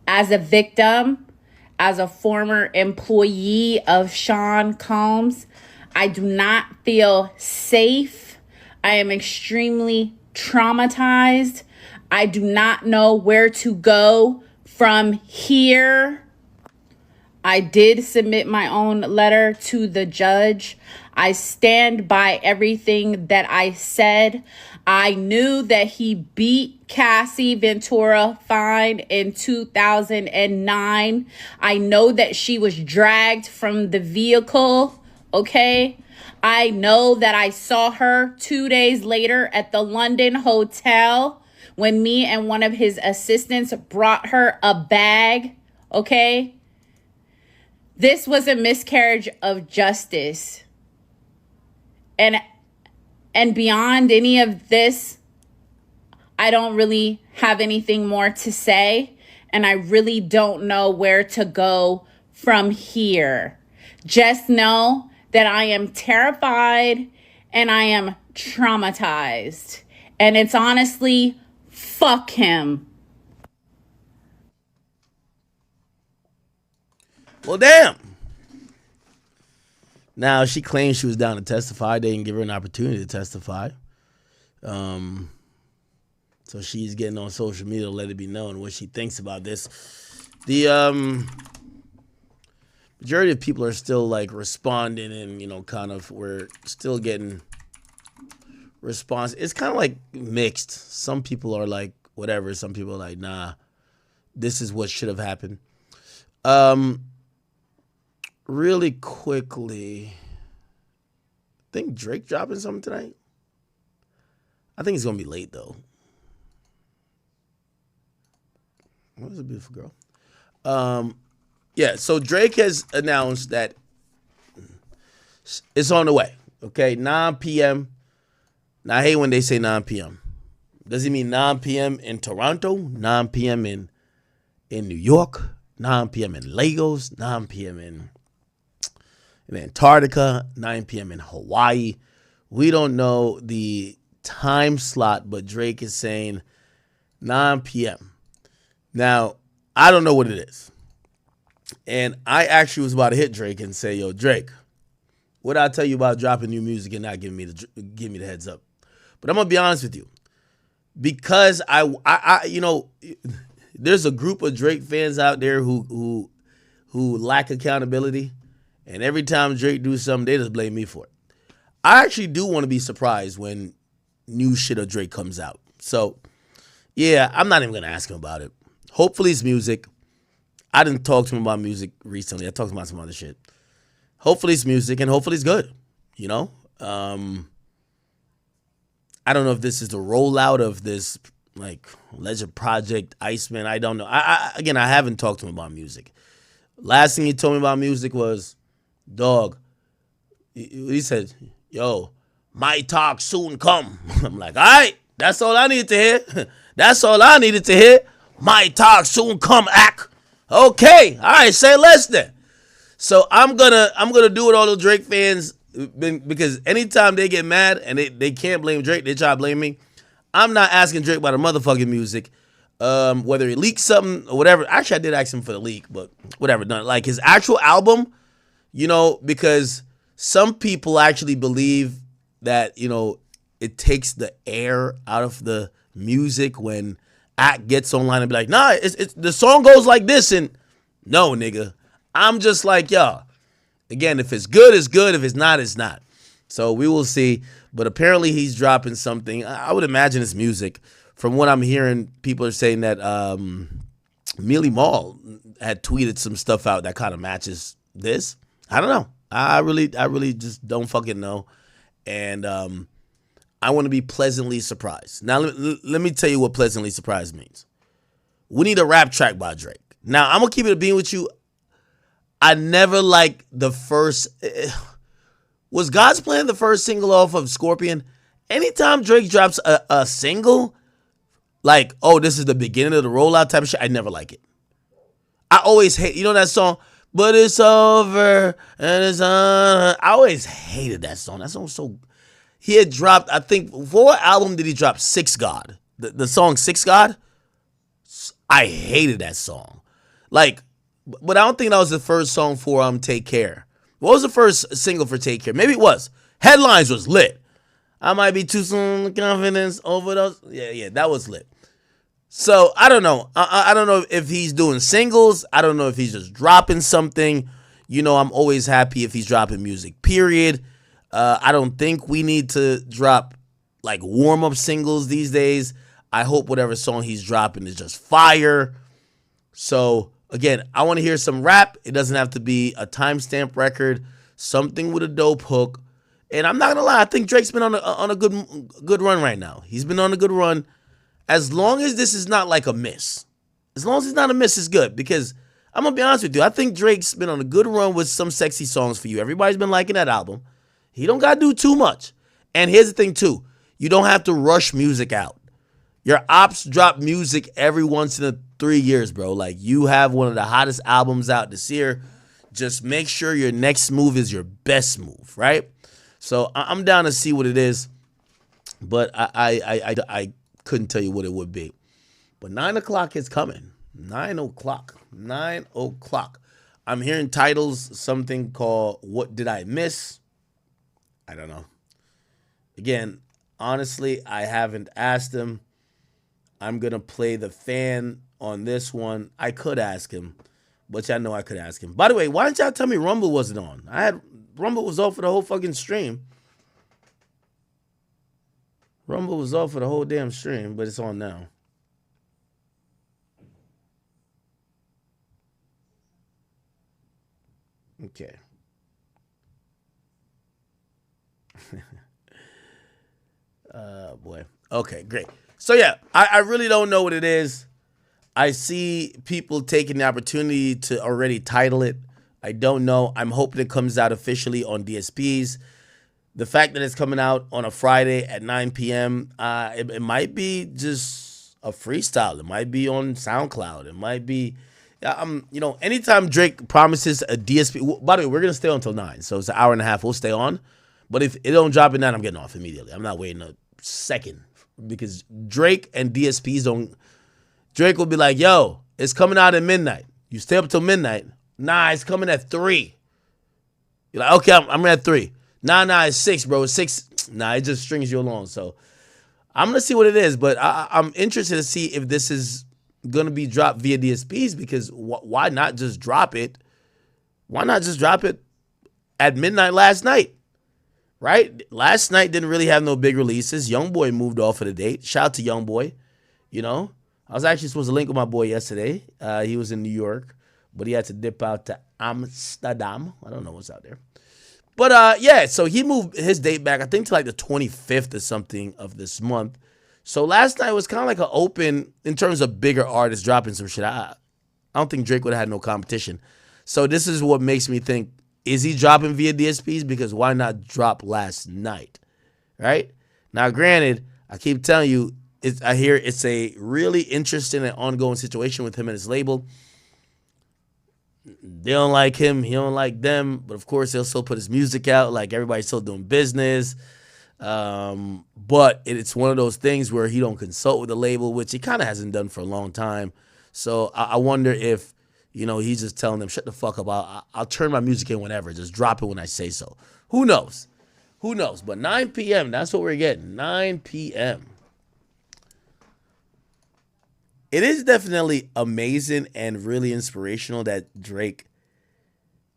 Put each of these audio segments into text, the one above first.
as a victim, as a former employee of Sean Combs, I do not feel safe. I am extremely traumatized. I do not know where to go from here. I did submit my own letter to the judge. I stand by everything that I said. I knew that he beat Cassie Ventura fine in 2009. I know that she was dragged from the vehicle, okay? I know that I saw her 2 days later at the London hotel when me and one of his assistants brought her a bag, okay? This was a miscarriage of justice. And beyond any of this, I don't really have anything more to say. And I really don't know where to go from here. Just know that I am terrified and I am traumatized. And it's honestly, fuck him. Well, damn. Now, she claims she was down to testify. They didn't give her an opportunity to testify. So she's getting on social media to let it be known what she thinks about this. The majority of people are still, like, responding and, you know, kind of, we're still getting response. It's kind of, like, mixed. Some people are like, whatever. Some people are like, nah, this is what should have happened. Really quickly, I think Drake dropping something tonight. I think it's gonna be late though. What is a beautiful girl? Yeah. So Drake has announced that it's on the way. Okay, 9 p.m. Now I hate when they say 9 p.m. Does it mean 9 p.m. in Toronto? 9 p.m. in New York? 9 p.m. in Lagos? 9 p.m. in Antarctica, 9 p.m. in Hawaii. We don't know the time slot, but Drake is saying 9 p.m. Now, I don't know what it is. And I actually was about to hit Drake and say, yo, Drake, what did I tell you about dropping new music and not giving me the heads up? But I'm going to be honest with you. Because I you know, there's a group of Drake fans out there who lack accountability. And every time Drake do something, they just blame me for it. I actually do want to be surprised when new shit of Drake comes out. So, yeah, I'm not even going to ask him about it. Hopefully it's music. I didn't talk to him about music recently. I talked about some other shit. Hopefully it's music and hopefully it's good, you know? I don't know if this is the rollout of this, like, Legend Project, Iceman. I don't know. Again, I haven't talked to him about music. Last thing he told me about music was, dog, he said, yo, my talk soon come. I'm like, all right, that's all I needed to hear. That's all I needed to hear. My talk soon come, act. Okay, all right, say less then. So I'm gonna do what all the Drake fans, because anytime they get mad and they can't blame Drake, they try to blame me. I'm not asking Drake about the motherfucking music. Whether he leaked something or whatever. Actually, I did ask him for the leak, but whatever. Done. Like his actual album, you know, because some people actually believe that, you know, it takes the air out of the music when Act gets online and be like, nah, it's the song goes like this. And no, nigga. I'm just like, yo, again, if it's good, it's good. If it's not, it's not. So we will see. But apparently he's dropping something. I would imagine it's music. From what I'm hearing, people are saying that Mealy Mall had tweeted some stuff out that kind of matches this. I don't know. I really just don't fucking know. And I want to be pleasantly surprised. Now, let me tell you what pleasantly surprised means. We need a rap track by Drake. Now, I'm going to keep it a bean with you. I never liked the first... Was God's Plan the first single off of Scorpion? Anytime Drake drops a single, like, oh, this is the beginning of the rollout type of shit, I never like it. I always hate... You know that song? But it's over and it's on. I always hated that song. That song was so... He had dropped, I think, for what album did he drop? Six God. The song Six God? I hated that song. Like, but I don't think that was the first song for Take Care. What was the first single for Take Care? Maybe it was. Headlines was lit. I might be too soon, confidence overdose. Yeah, that was lit. So I don't know. I don't know if he's doing singles. I don't know if he's just dropping something. You know, I'm always happy if he's dropping music, period. I don't think we need to drop like warm-up singles these days. I hope whatever song he's dropping is just fire. So again, I want to hear some rap. It doesn't have to be a timestamp record. Something with a dope hook. And I'm not gonna lie, I think Drake's been on a good run right now. He's been on a good run. As long as this is not like a miss. As long as it's not a miss, it's good. Because I'm gonna be honest with you, I think Drake's been on a good run with some sexy songs for you. Everybody's been liking that album. He don't gotta do too much. And here's the thing too, you don't have to rush music out. Your ops drop music every once in a 3 years, bro. Like, you have one of the hottest albums out this year. Just make sure your next move is your best move, right? So I'm down to see what it is, but I couldn't tell you what it would be. But 9 o'clock is coming. 9 o'clock. 9 o'clock. I'm hearing titles, something called What Did I Miss? I don't know. Again, honestly, I haven't asked him. I'm going to play the fan on this one. I could ask him, but y'all know I could ask him. By the way, why didn't y'all tell me Rumble wasn't on? Rumble was off for the whole fucking stream. Rumble was off for the whole damn stream, but it's on now. Okay. Boy. Okay, great. So yeah, I really don't know what it is. I see people taking the opportunity to already title it. I don't know. I'm hoping it comes out officially on DSPs. The fact that it's coming out on a Friday at 9 p.m., it might be just a freestyle. It might be on SoundCloud. It might be, anytime Drake promises a DSP. By the way, we're going to stay on until 9, so it's an hour and a half. We'll stay on. But if it don't drop at 9, I'm getting off immediately. I'm not waiting a second because Drake and DSPs don't. Drake will be like, yo, it's coming out at midnight. You stay up till midnight. Nah, it's coming at 3. You're like, okay, I'm at 3. Nah, it's 6, bro. It's 6. Nah, it just strings you along. So I'm going to see what it is, but I'm interested to see if this is going to be dropped via DSPs because why not just drop it? Why not just drop it at midnight last night? Right? Last night didn't really have no big releases. Youngboy moved off of the date. Shout out to Youngboy. You know, I was actually supposed to link with my boy yesterday. He was in New York, but he had to dip out to Amsterdam. I don't know what's out there. But yeah, so he moved his date back, I think, to like the 25th or something of this month. So last night was kind of like an open in terms of bigger artists dropping some shit. I don't think Drake would have had no competition. So this is what makes me think, is he dropping via DSPs? Because why not drop last night, right? Now, granted, I keep telling you, I hear it's a really interesting and ongoing situation with him and his label. They don't like him. He don't like them. But, of course, he'll still put his music out. Like, everybody's still doing business. But it's one of those things where he don't consult with the label, which he kind of hasn't done for a long time. So I wonder if, he's just telling them, shut the fuck up. I'll turn my music in whenever. Just drop it when I say so. Who knows? Who knows? But 9 p.m., that's what we're getting. 9 p.m. It is definitely amazing and really inspirational that Drake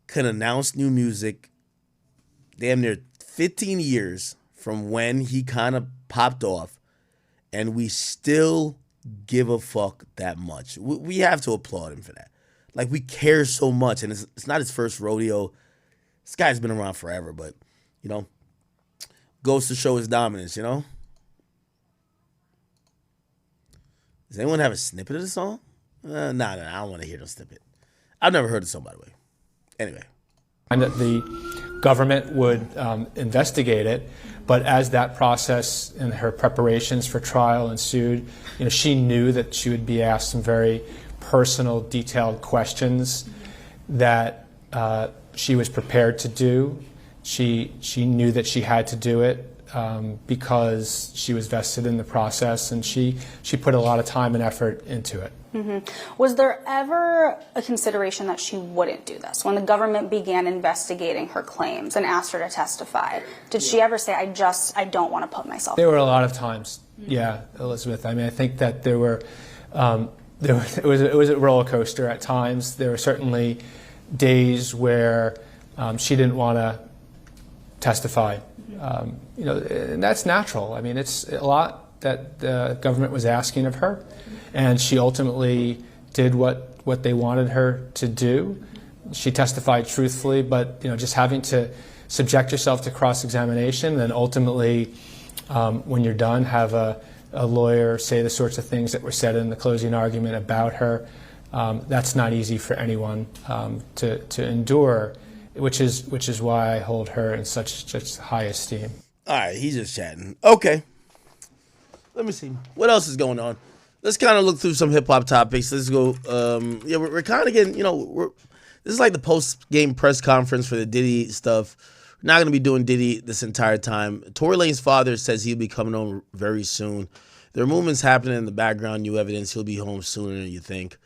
can announce new music damn near 15 years from when he kind of popped off, and we still give a fuck that much. We have to applaud him for that. Like, we care so much, and it's not his first rodeo. This guy's been around forever, but, goes to show his dominance, Does anyone have a snippet of the song? Nah, I don't want to hear no snippet. I've never heard the song, by the way. Anyway. And that the government would investigate it, but as that process and her preparations for trial ensued, she knew that she would be asked some very personal, detailed questions that she was prepared to do. She knew that she had to do it. because she was vested in the process, and she put a lot of time and effort into it. Was there ever a consideration that she wouldn't do this? When the government began investigating her claims and asked her to testify, did she ever say, I don't want to put myself? There were a lot of times, yeah, Elizabeth. I mean, I think that there were, it was a roller coaster at times. There were certainly days where she didn't want to testify. And that's natural. I mean, it's a lot that the government was asking of her, and she ultimately did what they wanted her to do. She testified truthfully, but just having to subject yourself to cross-examination, and ultimately, when you're done, have a lawyer say the sorts of things that were said in the closing argument about her. That's not easy for anyone to endure, which is why I hold her in such high esteem. All right, he's just chatting. Okay. Let me see. What else is going on? Let's kind of look through some hip-hop topics. Let's go. We're kind of getting, this is like the post-game press conference for the Diddy stuff. We're not going to be doing Diddy this entire time. Tory Lane's father says he'll be coming home very soon. There are movements happening in the background, new evidence. He'll be home sooner than you think.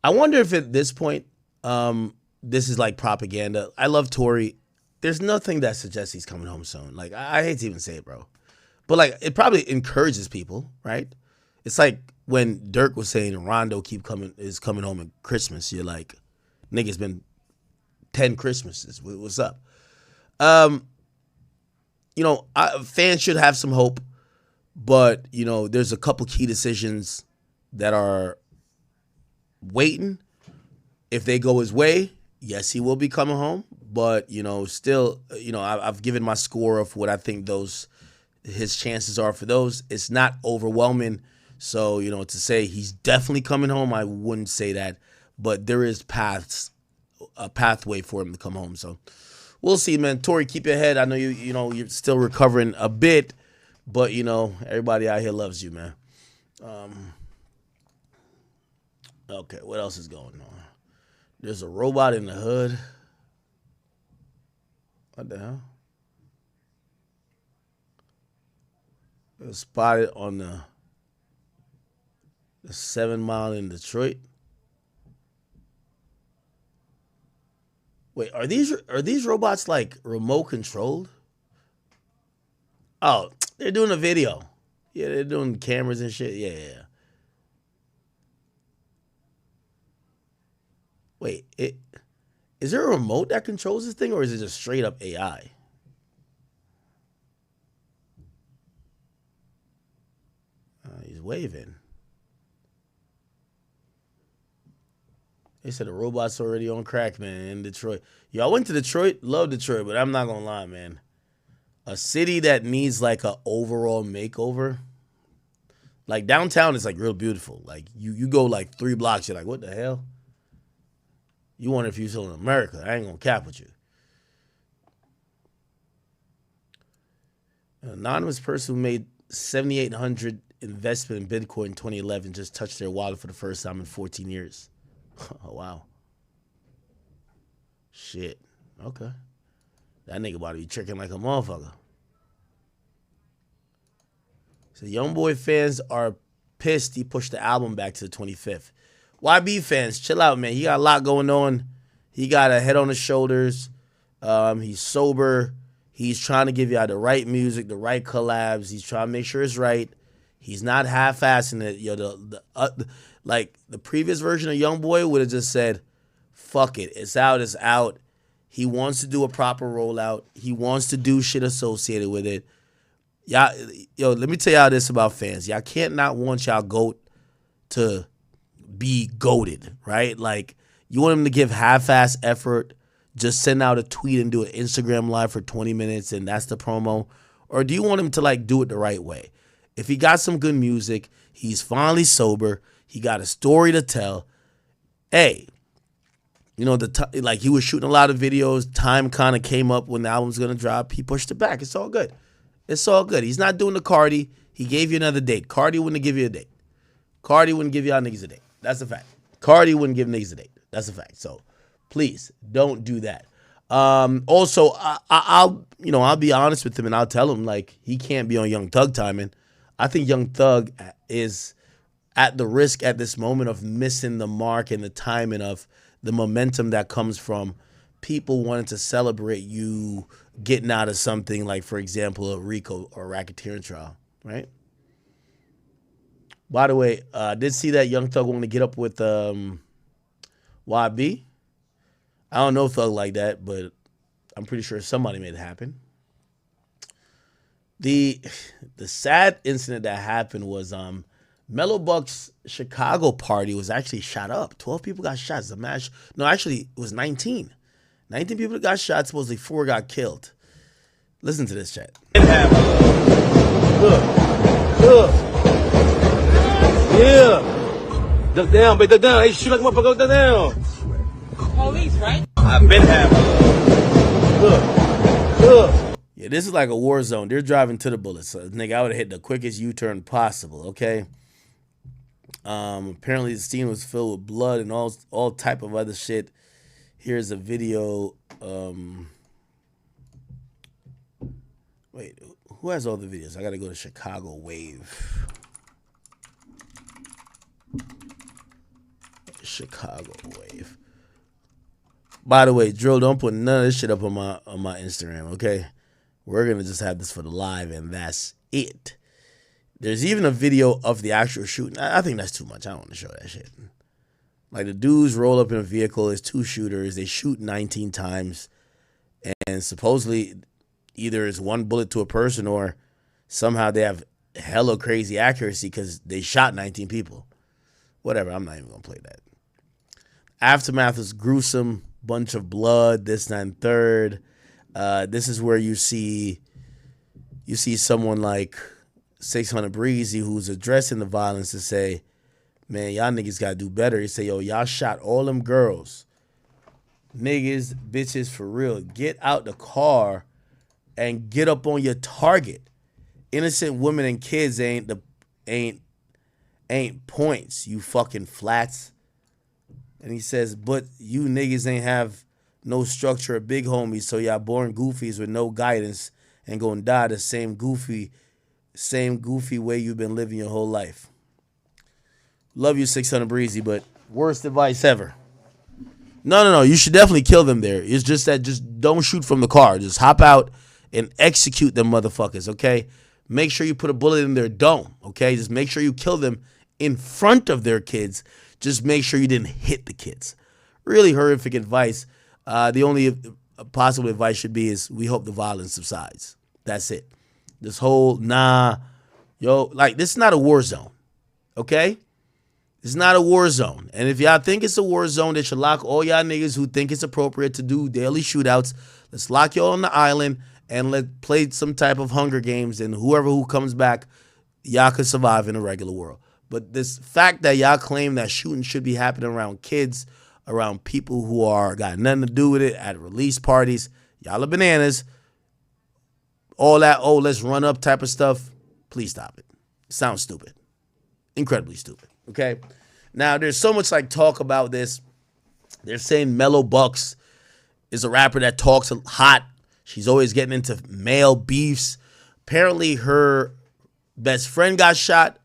I wonder if at this point, this is like propaganda. I love Tory. There's nothing that suggests he's coming home soon. Like, I hate to even say it, bro. But, like, it probably encourages people, right? It's like when Dirk was saying Rondo is coming home at Christmas. You're like, nigga's been 10 Christmases. What's up? Fans should have some hope. But, there's a couple key decisions that are waiting. If they go his way, yes, he will be coming home. But, still, I've given my score of what I think his chances are for those. It's not overwhelming. So, to say he's definitely coming home, I wouldn't say that. But there is a pathway for him to come home. So we'll see, man. Tory, keep your head. I know you're still recovering a bit. But, everybody out here loves you, man. Okay, what else is going on? There's a robot in the hood. What the hell? It was spotted on the 7 Mile in Detroit. Wait, are these robots like remote controlled? Oh, they're doing a video. Yeah, they're doing cameras and shit. Yeah. Wait, is there a remote that controls this thing, or is it just straight up AI? He's waving. They said the robot's already on crack, man, in Detroit. Yo, I went to Detroit. Love Detroit, but I'm not going to lie, man. A city that needs like a overall makeover. Like downtown is like real beautiful. Like you go like 3 blocks, you're like, what the hell? You wonder if you're still in America. I ain't gonna cap with you. An anonymous person who made $7,800 investment in Bitcoin in 2011 just touched their wallet for the first time in 14 years. Oh, wow. Shit. Okay. That nigga about to be tricking like a motherfucker. So YoungBoy fans are pissed he pushed the album back to the 25th. YB fans, chill out, man. He got a lot going on. He got a head on his shoulders. He's sober. He's trying to give y'all the right music, the right collabs. He's trying to make sure it's right. He's not half-assing it. Like the previous version of YoungBoy would have just said, fuck it. It's out, it's out. He wants to do a proper rollout. He wants to do shit associated with it. Y'all, let me tell y'all this about fans. Y'all can't not want y'all GOAT to be goated, right? Like, you want him to give half-ass effort, just send out a tweet and do an Instagram live for 20 minutes and that's the promo? Or do you want him to, like, do it the right way? If he got some good music, he's finally sober, he got a story to tell, hey, he was shooting a lot of videos, time kind of came up when the album's going to drop, he pushed it back, it's all good. It's all good. He's not doing the Cardi, he gave you another date. Cardi wouldn't give you a date. Cardi wouldn't give y'all niggas a date. That's a fact. Cardi wouldn't give niggas a date. That's a fact. So, please, don't do that. Also, I'll be honest with him and I'll tell him like he can't be on Young Thug timing. I think Young Thug is at the risk at this moment of missing the mark and the timing of the momentum that comes from people wanting to celebrate you getting out of something like, for example, a RICO or racketeering trial, right? By the way, I did see that Young Thug want to get up with YB. I don't know Thug like that, but I'm pretty sure somebody made it happen. The sad incident that happened was Mellow Buck's Chicago party was actually shot up. 12 people got shot. It's a match. No, actually, it was 19. 19 people got shot. Supposedly 4 got killed. Listen to this chat. Look. Yeah. Duck down, baby, duck down. Hey, shoot like a motherfucker, duck down. Police, right? I've been having. Look. Yeah, this is like a war zone. They're driving to the bullets. So, nigga, I would have hit the quickest U-turn possible, okay? Apparently the scene was filled with blood and all type of other shit. Here's a video. Wait, who has all the videos? I gotta go to Chicago Wave. Chicago Wave. By the way, Drill, don't put none of this shit up on my Instagram, okay? We're gonna just have this for the live, and that's it. There's even a video of the actual shooting. I think that's too much. I don't want to show that shit. Like the dudes roll up in a vehicle. There's 2 shooters. They shoot 19 times, and supposedly either it's 1 bullet to a person or somehow they have hella crazy accuracy because they shot 19 people. Whatever. I'm not even gonna play that. Aftermath is gruesome. Bunch of blood. This, that, and third. This is where you see someone like 600 Breezy who's addressing the violence to say, man, y'all niggas gotta do better. He say, yo, y'all shot all them girls. Niggas, bitches, for real. Get out the car and get up on your target. Innocent women and kids ain't points, you fucking flats. And he says, but you niggas ain't have no structure of big homies, so y'all born goofies with no guidance and gonna die the same goofy way you've been living your whole life. Love you, 600 Breezy, but worst advice ever. No. You should definitely kill them there. It's just that just don't shoot from the car. Just hop out and execute them motherfuckers, okay? Make sure you put a bullet in their dome, okay? Just make sure you kill them in front of their kids. Just make sure you didn't hit the kids. Really horrific advice. The only possible advice should be is we hope the violence subsides. That's it. This whole, this is not a war zone, okay? It's not a war zone. And if y'all think it's a war zone, they should lock all y'all niggas who think it's appropriate to do daily shootouts. Let's lock y'all on the island and let's play some type of Hunger Games, and who comes back, y'all could survive in a regular world. But this fact that y'all claim that shooting should be happening around kids, around people who got nothing to do with it, at release parties, y'all are bananas. All that, let's run up type of stuff, please stop it. It sounds stupid. Incredibly stupid, okay? Now, there's so much talk about this. They're saying Mellow Bucks is a rapper that talks hot. She's always getting into male beefs. Apparently, her best friend got shot.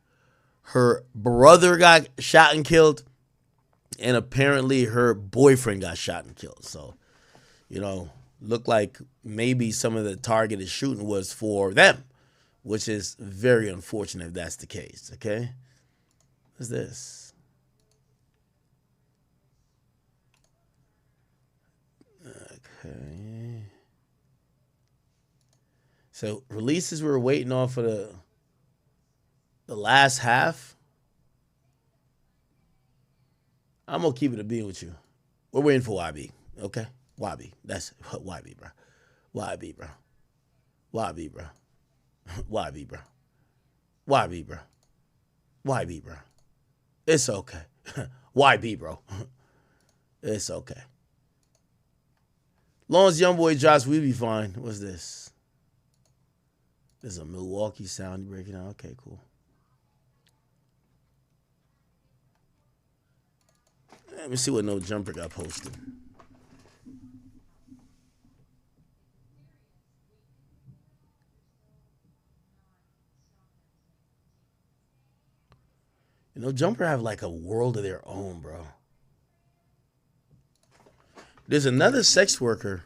Her brother got shot and killed. And apparently, her boyfriend got shot and killed. So, looked like maybe some of the targeted shooting was for them, which is very unfortunate if that's the case, okay? What's this? Okay. So, releases we're waiting on for the last half. I'm going to keep it a bean with you. We're waiting for YB, okay? YB. That's YB, bro. YB, bro. YB, bro. YB, bro. YB, bro. YB, bro. It's okay. YB, bro. It's okay. Long as Youngboy drops, we be fine. What's this? There's a Milwaukee sound you're breaking out. Okay, cool. Let me see what No Jumper got posted. You know, Jumper have like a world of their own, bro. There's another sex worker.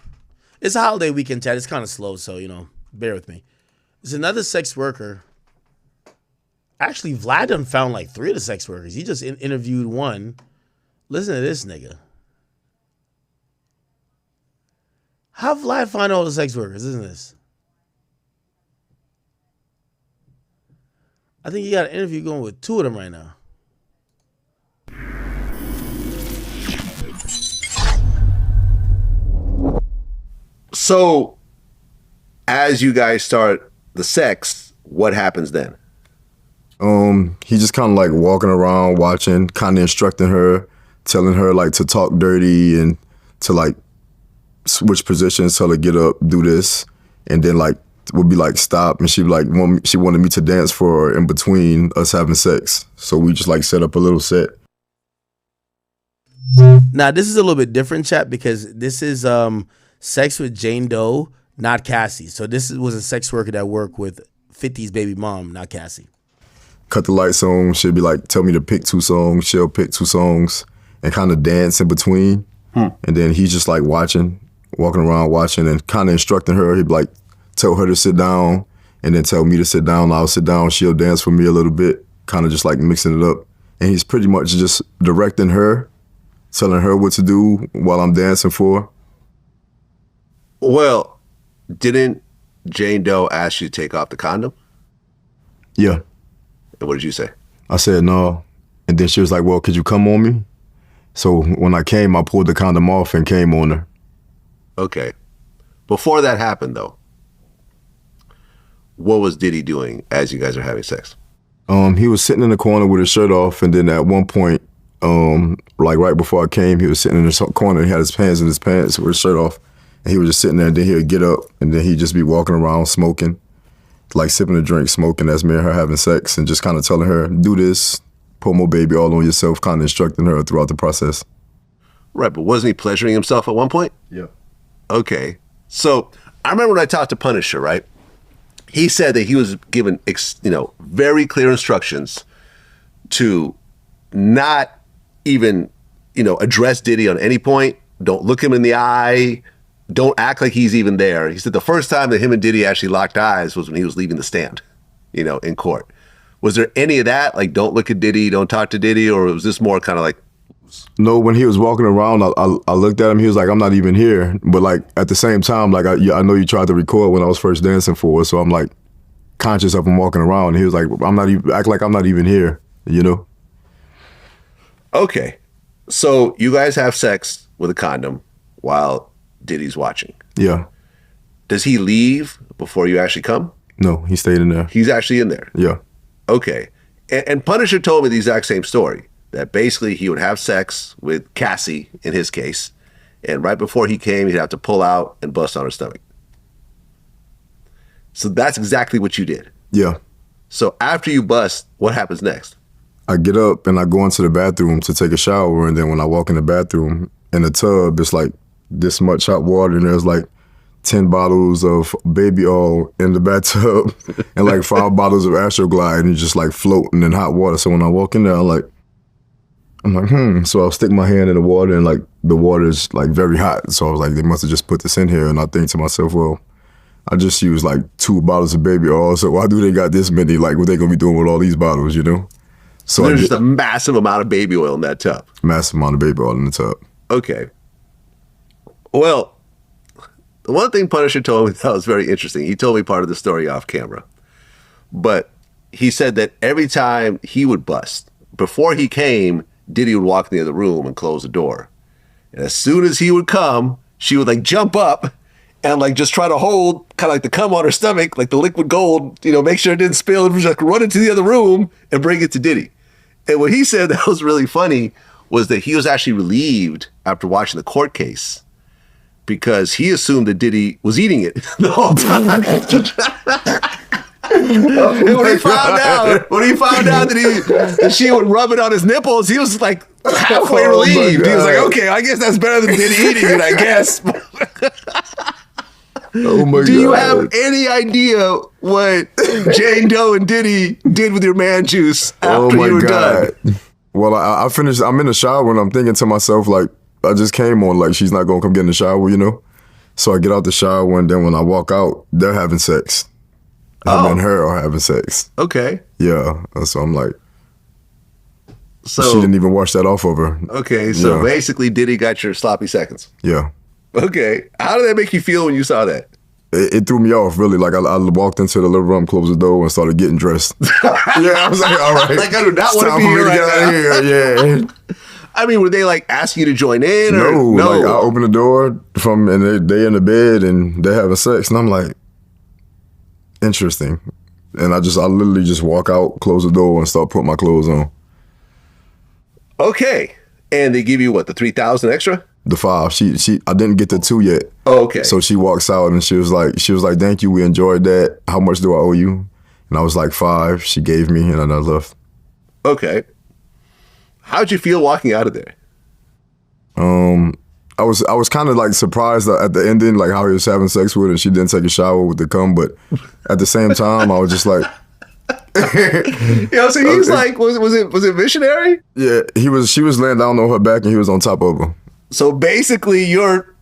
It's a holiday weekend, Chad. It's kind of slow, so, you know, bear with me. There's another sex worker. Actually, Vlad done found like 3 of the sex workers. He just interviewed one. Listen to this nigga. How Vlad find all the sex workers, isn't this? I think he got an interview going with 2 of them right now. So, as you guys start the sex, what happens then? He just kind of like walking around, watching, kind of instructing her, telling her like to talk dirty and to like switch positions, tell her get up, do this, and then like would be like stop, and she wanted me to dance for her in between us having sex. So we just like set up a little set. Now this is a little bit different, chat, because this is sex with Jane Doe, not Cassie. So this was a sex worker that worked with 50's baby mom, not Cassie. Cut the lights on. She'll be like, tell me to pick 2 songs. She'll pick 2 songs and kind of dance in between. And then he's just like watching, walking around watching and kind of instructing her. He'd be like, tell her to sit down and then tell me to sit down. I'll sit down. She'll dance for me a little bit, kind of just like mixing it up. And he's pretty much just directing her, telling her what to do while I'm dancing for her. Well, didn't Jane Doe ask you to take off the condom? Yeah. And what did you say? I said no. And then she was like, well, could you come on me? So when I came, I pulled the condom off and came on her. Okay. Before that happened, though, what was Diddy doing as you guys are having sex? He was sitting in the corner with his shirt off, and then at one point, like right before I came, he was sitting in the corner. He had his hands in his pants with his shirt off, and he was just sitting there. And then he would get up, and then he'd just be walking around smoking, like sipping a drink, smoking as me and her having sex, and just kind of telling her, do this, put more baby all on yourself, kind of instructing her throughout the process. Right, but wasn't he pleasuring himself at one point? Yeah. Okay. So I remember when I talked to Punisher, right? He said that he was given, very clear instructions to not even, address Diddy on any point. Don't look him in the eye. Don't act like he's even there. He said the first time that him and Diddy actually locked eyes was when he was leaving the stand, in court. Was there any of that? Like, don't look at Diddy, don't talk to Diddy, or was this more kind of like? No, when he was walking around, I looked at him. He was like, I'm not even here. But like at the same time, like I know you tried to record when I was first dancing for her, so I'm like conscious of him walking around. And he was like, act like I'm not even here, Okay, so you guys have sex with a condom while Diddy's watching. Yeah. Does he leave before you actually come? No, he stayed in there. He's actually in there. Yeah. Okay, and Punisher told me the exact same story. That basically he would have sex with Cassie, in his case, and right before he came, he'd have to pull out and bust on her stomach. So that's exactly what you did. Yeah. So after you bust, what happens next? I get up and I go into the bathroom to take a shower, and then when I walk in the bathroom, in the tub, it's like this much hot water, and there's like 10 bottles of baby oil in the bathtub and like 5 bottles of Astroglide, and it's just like floating in hot water. So when I walk in there, I'm like, So I'll stick my hand in the water, and like the water is like very hot. So I was like, they must have just put this in here. And I think to myself, well, I just used like 2 bottles of baby oil. So why do they got this many? Like, what they gonna be doing with all these bottles, So there's just a massive amount of baby oil in that tub. Massive amount of baby oil in the tub. Okay. Well, the one thing Punisher told me that was very interesting. He told me part of the story off camera. But he said that every time he would bust, before he came, Diddy would walk in the other room and close the door. And as soon as he would come, she would like jump up and like just try to hold kind of like the cum on her stomach, like the liquid gold, make sure it didn't spill, and just like run into the other room and bring it to Diddy. And what he said that was really funny was that he was actually relieved after watching the court case because he assumed that Diddy was eating it the whole time. And when he found out that she would rub it on his nipples, he was like halfway relieved. He was like, okay, I guess that's better than Diddy eating it, I guess. Oh my God. Do you have any idea what Jane Doe and Diddy did with your man juice after you were done? Well, I finished. I'm in the shower and I'm thinking to myself, like, I just came on, like, she's not gonna come get in the shower, you know? So I get out the shower and then when I walk out, they're having sex. Him and her are having sex. Okay. Yeah. So I'm like, so she didn't even wash that off of her. Okay, so basically Diddy got your sloppy seconds. Yeah. Okay. How did that make you feel when you saw that? It threw me off, really. Like, I walked into the living room, closed the door, and started getting dressed. Yeah, I was like, all right. Like, I do not want to be here right now. Yeah. I mean, were they like asking you to join in? Or? No. Like, I opened the door and they in the bed and they're having sex, and I'm like, interesting. And I literally just walk out, close the door, and start putting my clothes on. Okay. And they give you what, the 3,000 extra? The 5. I didn't get the 2 yet. Oh, okay. So she walks out and she was like, thank you, we enjoyed that. How much do I owe you? And I was like, 5. She gave me, and then I left. Okay. How'd you feel walking out of there? I was kind of like surprised at the ending, like how he was having sex with her and she didn't take a shower with the cum, but at the same time, I was just like, so he's like, was it missionary? Yeah, she was laying down on her back and he was on top of her. So basically your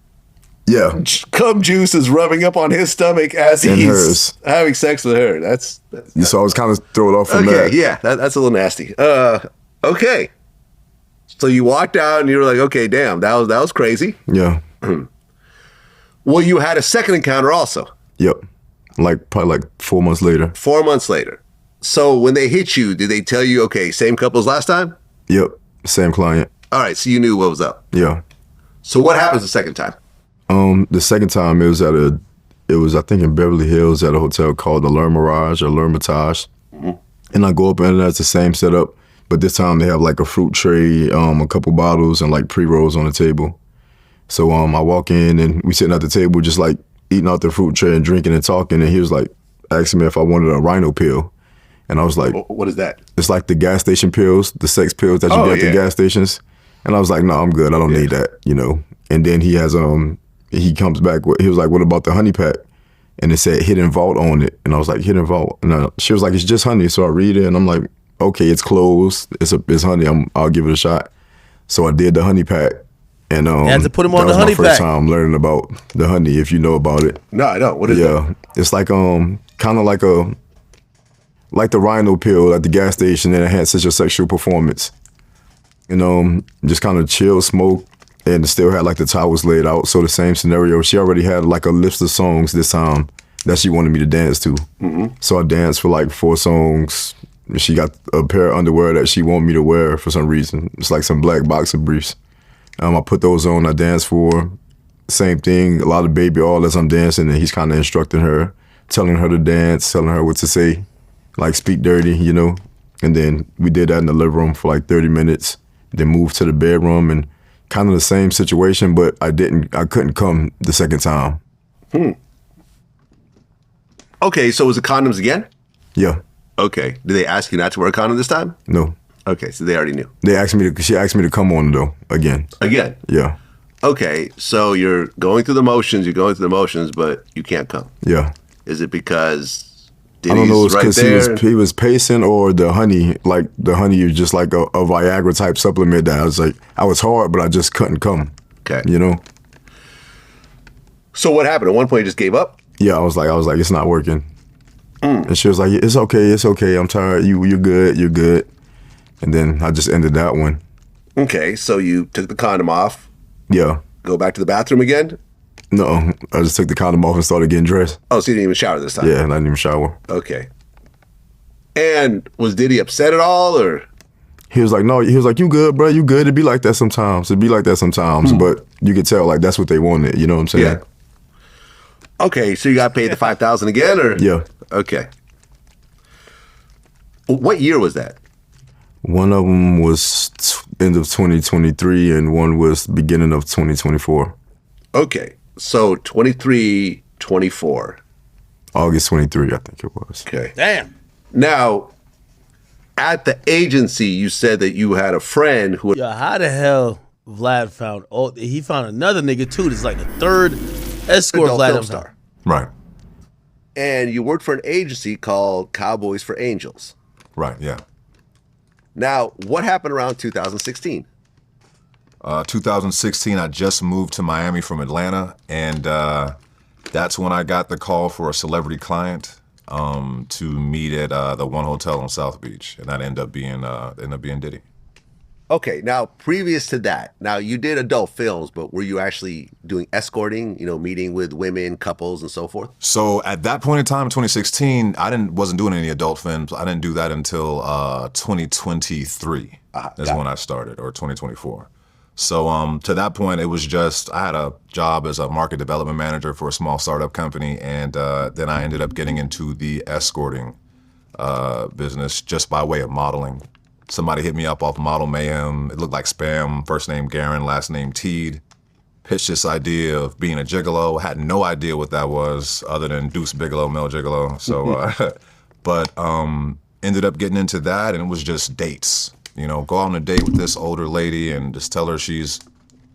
cum juice is rubbing up on his stomach as he's having sex with her. That's so I was kind of thrown off from that. Yeah, that's a little nasty. Okay. So you walked out and you were like, okay, damn, that was crazy. Yeah. Well, you had a second encounter also. Yep. Probably 4 months later. 4 months later. So when they hit you, did they tell you, okay, same couple as last time? Yep. Same client. All right, so you knew what was up. Yeah. So what happens the second time? The second time it was I think in Beverly Hills at a hotel called the L'Hermitage. Mm-hmm. And I go up and that's the same setup, but this time they have like a fruit tray, a couple bottles and like pre-rolls on the table. So I walk in and we sitting at the table just like eating out the fruit tray and drinking and talking, and he was like asking me if I wanted a rhino pill. And I was like, what is that? It's like the gas station pills, the sex pills that you get at the gas stations. And I was like, no, I'm good. I don't need that, you know. And then he has he comes back, he was like, what about the honey pack? And it said Hidden Vault on it. And I was like, Hidden Vault? And she was like, it's just honey. So I read it and I'm like, okay, it's closed. It's honey. I'll give it a shot. So I did the honey pack. And you had to put him on the honey pack. That was my first time learning about the honey, if you know about it. No, I don't. What is that? Yeah, it's like kind of like the rhino pill at the gas station that enhances your sexual performance. And just kind of chill, smoke, and still had like the towels laid out. So the same scenario. She already had like a list of songs this time that she wanted me to dance to. Mm-hmm. So I danced for like 4 songs. She got a pair of underwear that she wanted me to wear for some reason. It's like some black boxer briefs. I put those on, I danced for her. Same thing, a lot of baby all as I'm dancing, and he's kind of instructing her, telling her to dance, telling her what to say, like speak dirty, you know? And then we did that in the living room for like 30 minutes, then moved to the bedroom and kind of the same situation, but I couldn't come the second time. Okay, so was it condoms again? Yeah. Okay, did they ask you not to wear a condom this time? No. Okay, so they already knew. She asked me to come on though, again. Again? Yeah. Okay, so you're going through the motions, but you can't come. Yeah. Is it because Diddy's I don't know, it's right because there? he was pacing, or the honey, like the honey is just like a Viagra type supplement that I was hard, but I just couldn't come. Okay. You know? So what happened? At one point you just gave up? Yeah, I was like, it's not working. And she was like, it's okay, I'm tired, you're good. And then I just ended that one. Okay, so you took the condom off. Yeah. Go back to the bathroom again? No, I just took the condom off and started getting dressed. Oh, so you didn't even shower this time? Yeah, and I didn't even shower. Okay. And was Diddy upset at all, or? He was like, you good, bro, you good. It'd be like that sometimes. But you could tell, like, that's what they wanted, you know what I'm saying? Yeah. Okay, so you got paid the $5,000 again, or? Yeah. Okay. What year was that? One of them was end of 2023, and one was beginning of 2024. Okay, so 23, 24. August 23, I think it was. Okay. Damn. Now, at the agency, you said that you had a friend who... Yo, how the hell Vlad found... Oh, he found another nigga, too. This is like the third escort Vlad Film star. Right. And you worked for an agency called Cowboys for Angels. Right, yeah. Now, what happened around 2016? 2016, I just moved to Miami from Atlanta, and that's when I got the call for a celebrity client to meet at the one hotel on South Beach, and that ended up being Diddy. Okay, now previous to that, now you did adult films, but were you actually doing escorting, meeting with women, couples, and so forth? So at that point in time, in 2016, wasn't doing any adult films. I didn't do that until 2023 is when I started, or 2024. So to that point, it was just, I had a job as a market development manager for a small startup company, and then I ended up getting into the escorting business just by way of modeling. Somebody hit me up off Model Mayhem. It looked like spam. First name Garen, last name Teed. Pitched this idea of being a gigolo. Had no idea what that was other than Deuce Bigelow, Mel Gigolo. So, but ended up getting into that, and it was just dates. Go on a date with this older lady and just tell her she's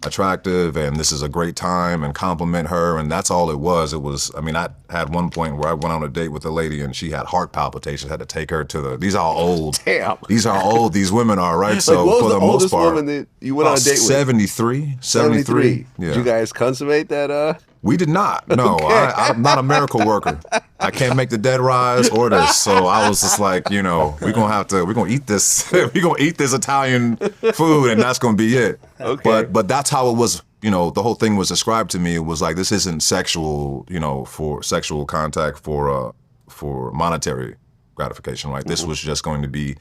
attractive and this is a great time and compliment her, and that's all it was. I had one point where I went on a date with a lady and she had heart palpitations. I had to take her to these are old. Damn. These are old, these women are, right? So what was for the the most oldest part, woman that you went on a date with? 73. 73. Yeah. Did you guys consummate that? We did not. No, Okay. I'm not a miracle worker. I can't make the dead rise or this. So I was just like, we're gonna eat this. We're gonna eat this Italian food, and that's gonna be it. Okay. But that's how it was. The whole thing was described to me. It was like, this isn't sexual. For sexual contact for monetary gratification. Like this was just going to be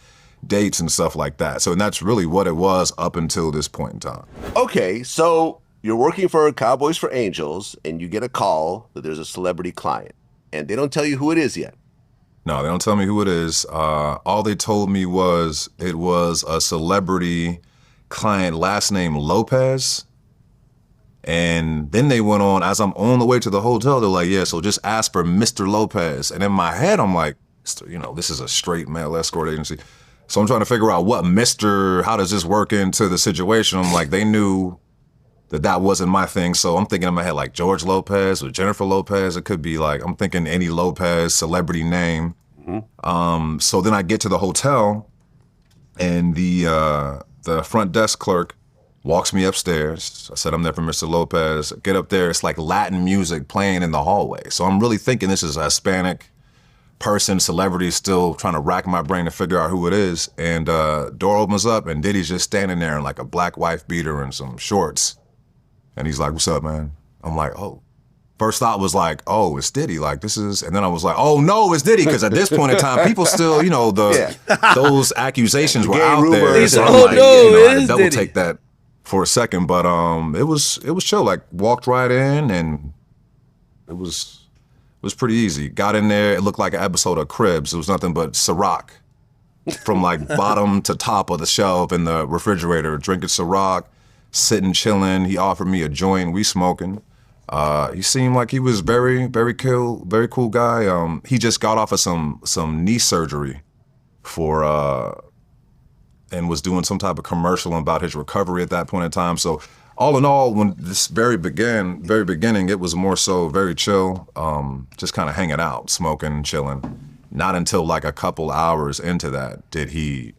dates and stuff like that. So, and that's really what it was up until this point in time. Okay, so you're working for Cowboys for Angels, and you get a call that there's a celebrity client, and they don't tell you who it is yet. No, they don't tell me who it is. All they told me was it was a celebrity client, last name Lopez. And then they went on, as I'm on the way to the hotel, they're like, yeah, so just ask for Mr. Lopez. And in my head, I'm like, this is a straight male escort agency. So I'm trying to figure out how does this work into the situation? I'm like, they knew that wasn't my thing. So I'm thinking in my head, like George Lopez or Jennifer Lopez. It could be like, I'm thinking any Lopez celebrity name. Mm-hmm. So then I get to the hotel, and the front desk clerk walks me upstairs. I said, I'm there for Mr. Lopez. Get up there, it's like Latin music playing in the hallway. So I'm really thinking this is a Hispanic person, celebrity, still trying to rack my brain to figure out who it is. And door opens up, and Diddy's just standing there in like a black wife beater and some shorts. And he's like, what's up, man? I'm like, oh. First thought was like, oh, it's Diddy. Like, this is, and then I was like, oh no, it's Diddy. Because at this point in time, people still, those accusations were out there. So I'm like, I had to double take that for a second. But it was chill. Like, walked right in, and it was pretty easy. Got in there, it looked like an episode of Cribs. It was nothing but Ciroc from like bottom to top of the shelf in the refrigerator, drinking Ciroc, sitting, chilling. He offered me a joint, we smoking. He seemed like he was very, very cool guy. He just got off of some knee surgery and was doing some type of commercial about his recovery at that point in time. So all in all, when this very beginning, it was more so very chill, just kind of hanging out, smoking, chilling. Not until like a couple hours into that did he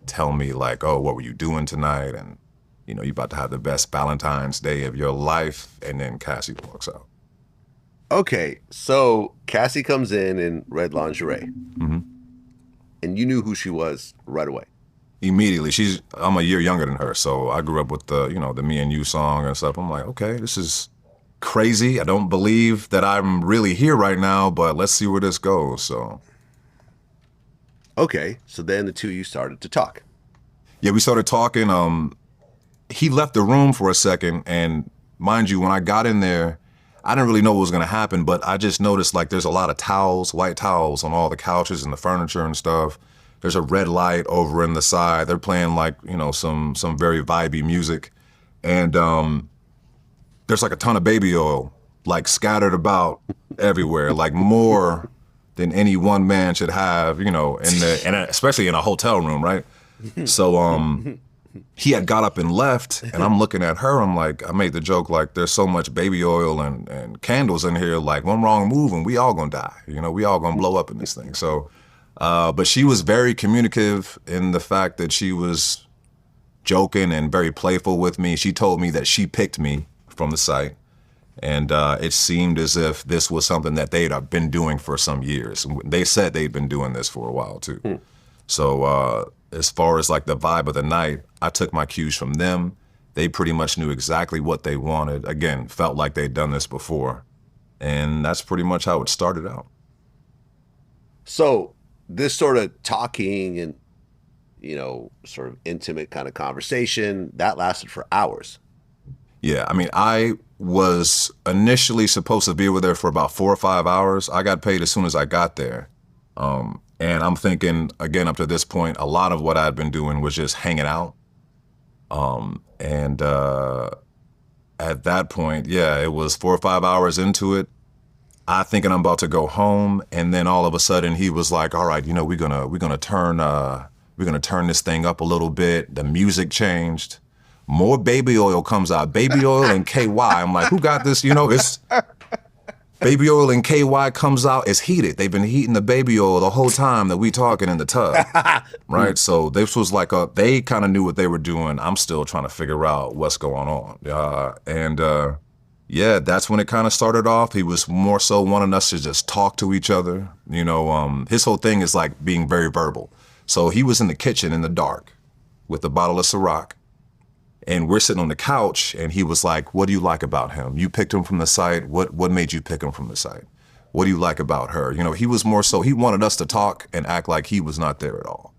tell me like, oh, what were you doing tonight? And you're about to have the best Valentine's Day of your life. And then Cassie walks out. Okay, so Cassie comes in red lingerie. Mm-hmm. And you knew who she was right away. Immediately. I'm a year younger than her, so I grew up with the Me and You song and stuff. I'm like, okay, this is crazy. I don't believe that I'm really here right now, but let's see where this goes. So. Okay, so then the two of you started to talk. Yeah, we started talking. He left the room for a second, and mind you, when I got in there, I didn't really know what was gonna happen, but I just noticed like there's a lot of towels, white towels on all the couches and the furniture and stuff. There's a red light over in the side. They're playing like, some very vibey music. And there's like a ton of baby oil, like scattered about everywhere, like more than any one man should have, and especially in a hotel room, right? So he had got up and left, and I'm looking at her. I'm like, I made the joke like, there's so much baby oil and candles in here. Like, one wrong move and we all gonna die. You know, we all gonna blow up in this thing. So, but she was very communicative in the fact that she was joking and very playful with me. She told me that she picked me from the site. And it seemed as if this was something that they'd been doing for some years. They said they'd been doing this for a while too. So as far as like the vibe of the night, I took my cues from them. They pretty much knew exactly what they wanted. Again, felt like they'd done this before. And that's pretty much how it started out. So this sort of talking and, you know, sort of intimate kind of conversation, that lasted for hours. Yeah, I mean, I was initially supposed to be over there for about 4 or 5 hours. I got paid as soon as I got there. And I'm thinking, again, up to this point, a lot of what I'd been doing was just hanging out. At that point, yeah, it was 4 or 5 hours into it. I thinking I'm about to go home, and then all of a sudden he was like, "All right, you know, we're gonna turn this thing up a little bit." The music changed. More baby oil comes out. Baby oil and KY. I'm like, who got this? You know, it's baby oil and KY comes out. It's heated. They've been heating the baby oil the whole time that we talking in the tub, right? So this was like they kind of knew what they were doing. I'm still trying to figure out what's going on. Yeah, that's when it kind of started off. He was more so wanting us to just talk to each other. You know, his whole thing is like being very verbal. So he was in the kitchen in the dark with a bottle of Ciroc. And we're sitting on the couch, and he was like, "What do you like about him? You picked him from the site. What made you pick him from the site? What do you like about her?" You know, he was more so, he wanted us to talk and act like he was not there at all.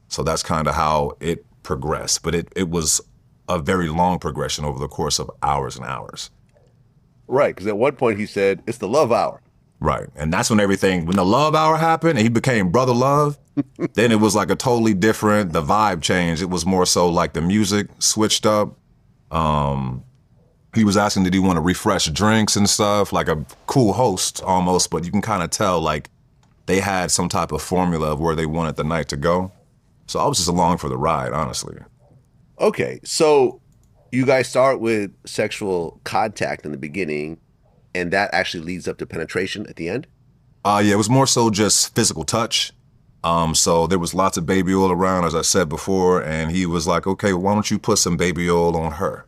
So that's kind of how it progressed. But it was a very long progression over the course of hours and hours. Right, because at one point he said, "It's the love hour." Right, and that's when when the love hour happened and he became Brother Love, then it was like a totally different, the vibe changed. It was more so like the music switched up. He was asking, did he want to refresh drinks and stuff, like a cool host almost, but you can kind of tell like they had some type of formula of where they wanted the night to go. So I was just along for the ride, honestly. Okay, so you guys start with sexual contact in the beginning, and that actually leads up to penetration at the end? Yeah, it was more so just physical touch. So there was lots of baby oil around, as I said before, and he was like, "Okay, why don't you put some baby oil on her?"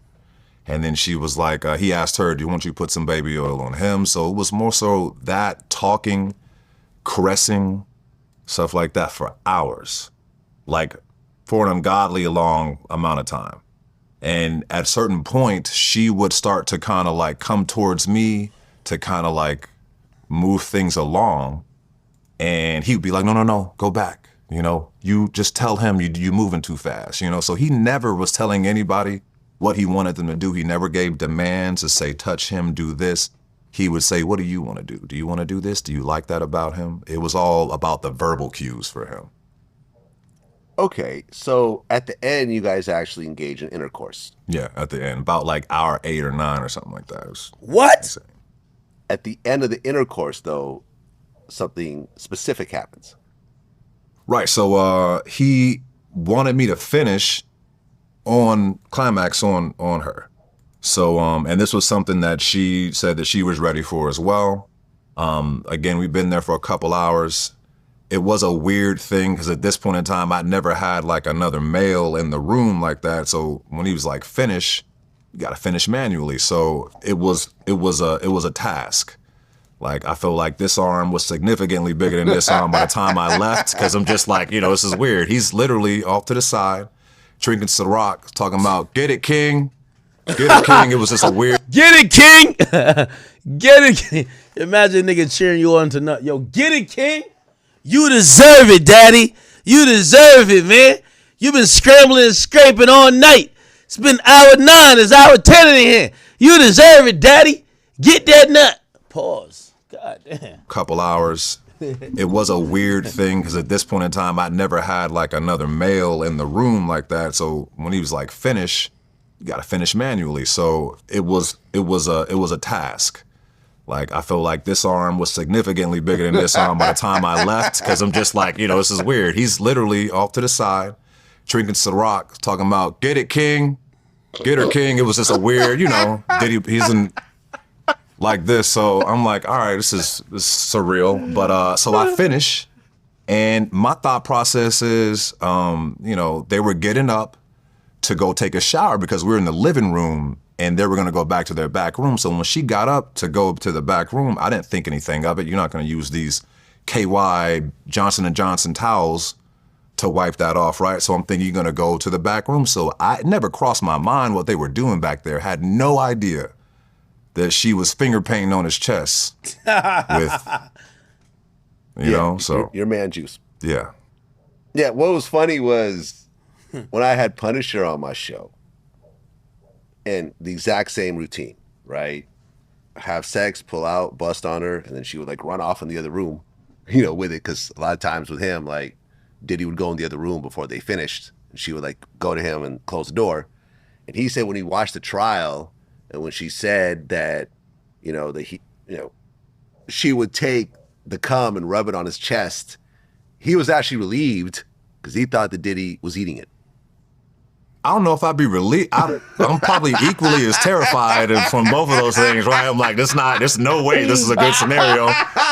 And then she was like, he asked her, "Do you want you to put some baby oil on him?" So it was more so that talking, caressing, stuff like that for hours, like for an ungodly long amount of time. And at a certain point, she would start to kind of like come towards me to kind of like move things along. And he would be like, no, go back. You know, you just tell him you're moving too fast, you know? So he never was telling anybody what he wanted them to do. He never gave demands to say, touch him, do this. He would say, what do you want to do? Do you want to do this? Do you like that about him? It was all about the verbal cues for him. Okay, so at the end, you guys actually engage in intercourse. Yeah, at the end, about like hour 8 or 9 or something like that. It was What? insane. At the end of the intercourse, though, something specific happens. Right, so he wanted me to finish on climax on her. So, and this was something that she said that she was ready for as well. Again, we've been there for a couple hours. It was a weird thing because at this point in time, I'd never had like another male in the room like that. So when he was like, finish, you got to finish manually. So it was a task. Like, I feel like this arm was significantly bigger than this arm by the time I left, because I'm just like, you know, this is weird. He's literally off to the side, drinking Ciroc, talking about, get it, king. Get it, king. It was just a weird. Get it, king. Get it, king. Imagine a nigga cheering you on to nut. Yo, get it, king. You deserve it, daddy. You deserve it, man. You've been scrambling and scraping all night. It's been hour 9. It's hour 10 in here. You deserve it, daddy. Get that nut. Pause. God damn. Couple hours. It was a weird thing because at this point in time, I'd never had like another male in the room like that. So when he was like, finish, you got to finish manually. So it was a task. Like, I feel like this arm was significantly bigger than this arm by the time I left, because I'm just like, you know, this is weird. He's literally off to the side, drinking Ciroc, talking about, get it, King. Get her, King. It was just a weird, Diddy, he's in like this. So I'm like, all right, this is surreal. But so I finish, and my thought process is, they were getting up to go take a shower because we were in the living room and they were going to go back to their back room. So when she got up to go to the back room, I didn't think anything of it. You're not going to use these KY Johnson & Johnson towels to wipe that off, right? So I'm thinking you're going to go to the back room. So it never crossed my mind what they were doing back there. Had no idea that she was finger painting on his chest with, so. Your man juice. Yeah. Yeah, what was funny was when I had Punisher on my show, and the exact same routine, right? Have sex, pull out, bust on her, and then she would like run off in the other room, with it. Because a lot of times with him, like Diddy would go in the other room before they finished, and she would like go to him and close the door. And he said when he watched the trial, and when she said that, she would take the cum and rub it on his chest, he was actually relieved because he thought that Diddy was eating it. I don't know if I'd be relieved. I'm probably equally as terrified from both of those things, right? I'm like, there's no way this is a good scenario.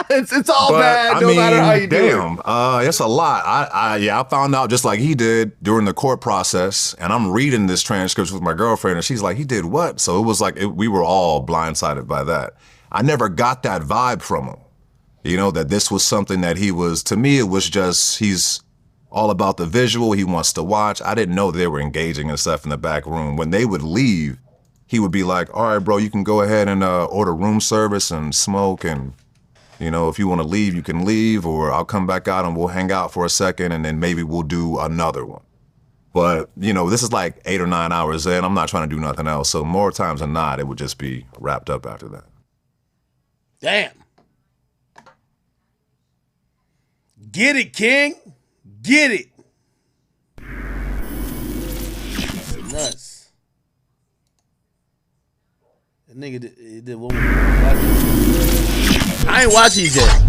It's all bad, no matter how you do it. It's a lot. I found out just like he did during the court process, and I'm reading this transcript with my girlfriend, and she's like, he did what? So it was like, we were all blindsided by that. I never got that vibe from him, that this was something that he was, to me, it was just, he's all about the visual. He wants to watch. I didn't know they were engaging and stuff in the back room. When they would leave, he would be like, all right, bro, you can go ahead and order room service and smoke. And, if you want to leave, you can leave, or I'll come back out and we'll hang out for a second and then maybe we'll do another one. But, this is like 8 or 9 hours in. I'm not trying to do nothing else. So more times than not, it would just be wrapped up after that. Damn. Get it, King. Get it. Nuts. That nigga did one. I ain't watching these yet.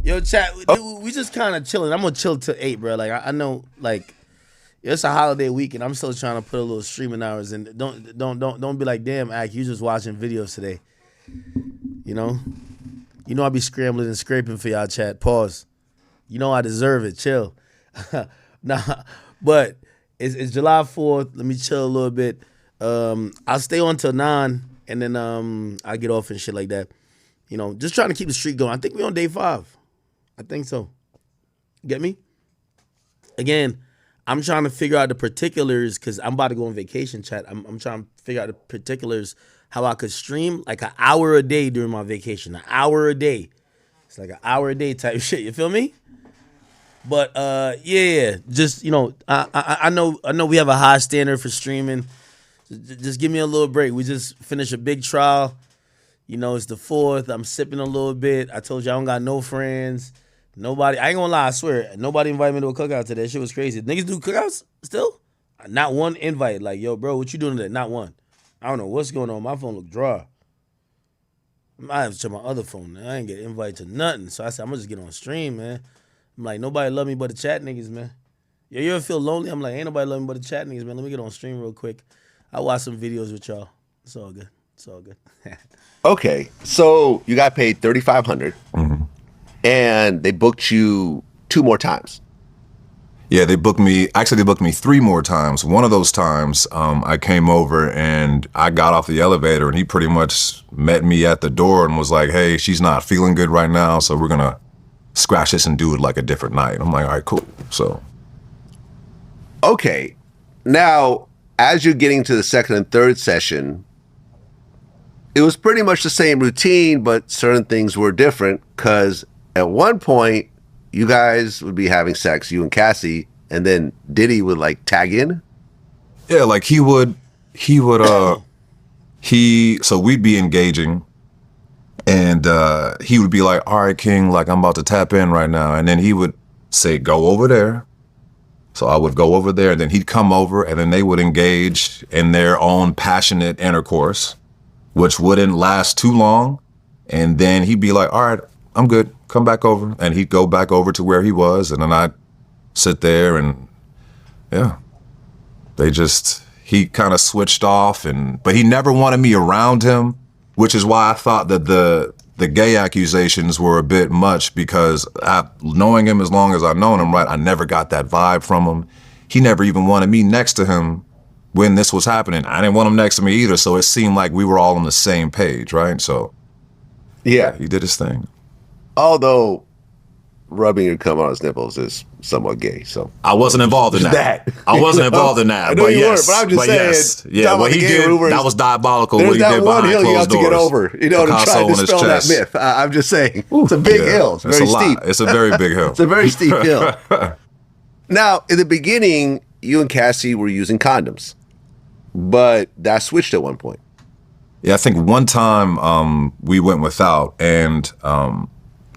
Yo, chat. We just kind of chilling. I'm gonna chill till 8, bro. Like I know, like it's a holiday weekend. I'm still trying to put a little streaming hours in. Don't be like, damn, Ak, you just watching videos today. I be scrambling and scraping for y'all, chat. Pause. I deserve it. Chill. Nah, but it's July 4th. Let me chill a little bit. I'll stay on till 9, and then I get off and shit like that. Just trying to keep the streak going. I think we're on day 5. I think so. Get me? Again, I'm trying to figure out the particulars because I'm about to go on vacation, chat. I'm trying to figure out the particulars how I could stream like an hour a day during my vacation. An hour a day. It's like an hour a day type shit. You feel me? But just I know we have a high standard for streaming. Just give me a little break. We just finished a big trial. It's the 4th. I'm sipping a little bit. I told you I don't got no friends. Nobody. I ain't gonna lie. I swear, nobody invited me to a cookout today. That shit was crazy. Niggas do cookouts still? Not one invite. Like, yo, bro, what you doing today? Not one. I don't know what's going on. My phone look dry. I have to check my other phone. I ain't get invited to nothing. So I said, I'm gonna just get on stream, man. I'm like, nobody love me but the chat niggas, man. Yo, you ever feel lonely? I'm like, ain't nobody love me but the chat niggas, man. Let me get on stream real quick. I'll watch some videos with y'all. It's all good. It's all good. Okay, so you got paid $3,500, and they booked you 2 more times. Yeah, they booked me 3 more times. One of those times, I came over and I got off the elevator and he pretty much met me at the door and was like, hey, she's not feeling good right now, so we're gonna scratch this and do it like a different night. I'm like, all right, cool. So. Okay, now, as you're getting to the second and third session, it was pretty much the same routine, but certain things were different because at one point, you guys would be having sex, you and Cassie, and then Diddy would like tag in? Yeah, like so we'd be engaging and he would be like, all right, King, like I'm about to tap in right now. And then he would say, go over there. So I would go over there and then he'd come over and then they would engage in their own passionate intercourse, which wouldn't last too long. And then he'd be like, all right, I'm good. Come back over. And he'd go back over to where he was. And then I'd sit there and Yeah. He kind of switched off, but he never wanted me around him, which is why I thought that the gay accusations were a bit much, because knowing him as long as I've known him, right, I never got that vibe from him. He never even wanted me next to him when this was happening. I didn't want him next to me either, so it seemed like we were all on the same page, right? So, Yeah. he did his thing. Although rubbing your cum on his nipples is somewhat gay, so I wasn't involved in that. I wasn't involved in that. I know but you yes, weren't, but I'm just saying. yes. Yeah, what he did, rumors, that was diabolical. There's What he that did one behind hill you have closed to get doors. over. You know, to Picasso try on to his dispel that chest. myth. I'm just saying. It's a big hill. It's very a lot. steep. It's a very big hill. It's a very steep hill. Now, in the beginning, you and Cassie were using condoms, but that switched at one point. Yeah, I think one time we went without, and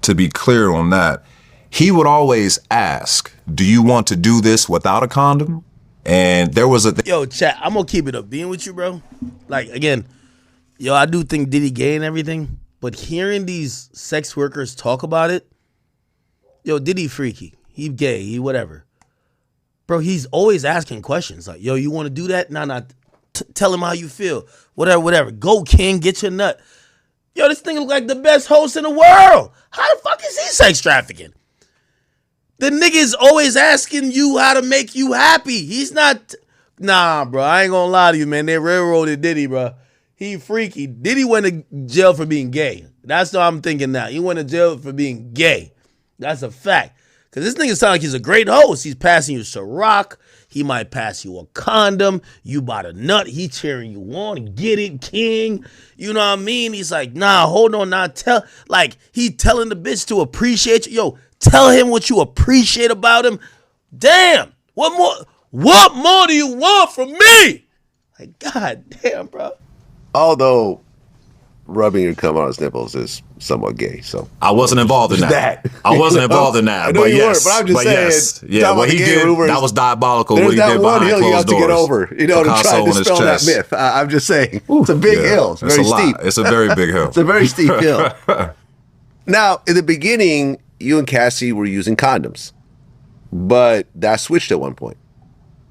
to be clear on that, he would always ask, do you want to do this without a condom? And there was Yo, chat, I'm gonna keep it up being with you, bro. Like, again, yo, I do think Diddy gay and everything, but hearing these sex workers talk about it, yo, Diddy freaky. He gay, he whatever. Bro, he's always asking questions like, yo, you want to do that? Nah, tell him how you feel. Whatever. Go, King, get your nut. Yo, this thing look like the best host in the world. How the fuck is he sex trafficking? The nigga is always asking you how to make you happy. He's not... Nah, bro, I ain't gonna lie to you, man. They railroaded Diddy, bro. He freaky. Diddy went to jail for being gay. That's what I'm thinking now. He went to jail for being gay. That's a fact. Because this nigga sound like he's a great host. He's passing you Ciroc. He might pass you a condom. You bought a nut. He cheering you on. Get it, King. You know what I mean? He's like, nah, hold on. Nah, he telling the bitch to appreciate you. Yo, tell him what you appreciate about him. Damn. What more do you want from me? Like, god damn, bro. Although rubbing your cum on his nipples is somewhat gay, so I wasn't involved in that. I wasn't involved in that. I know but you yes, weren't, but I'm just saying. Yes. Yeah, what he did, rumors, that was diabolical. There's What he that did one behind hill you have closed to get doors. over, you know, Picasso to try to on his dispel that chest. myth. I'm just saying. It's a big hill. It's very steep. It's a very big hill. It's a very steep hill. Now, in the beginning, you and Cassie were using condoms, but that switched at one point.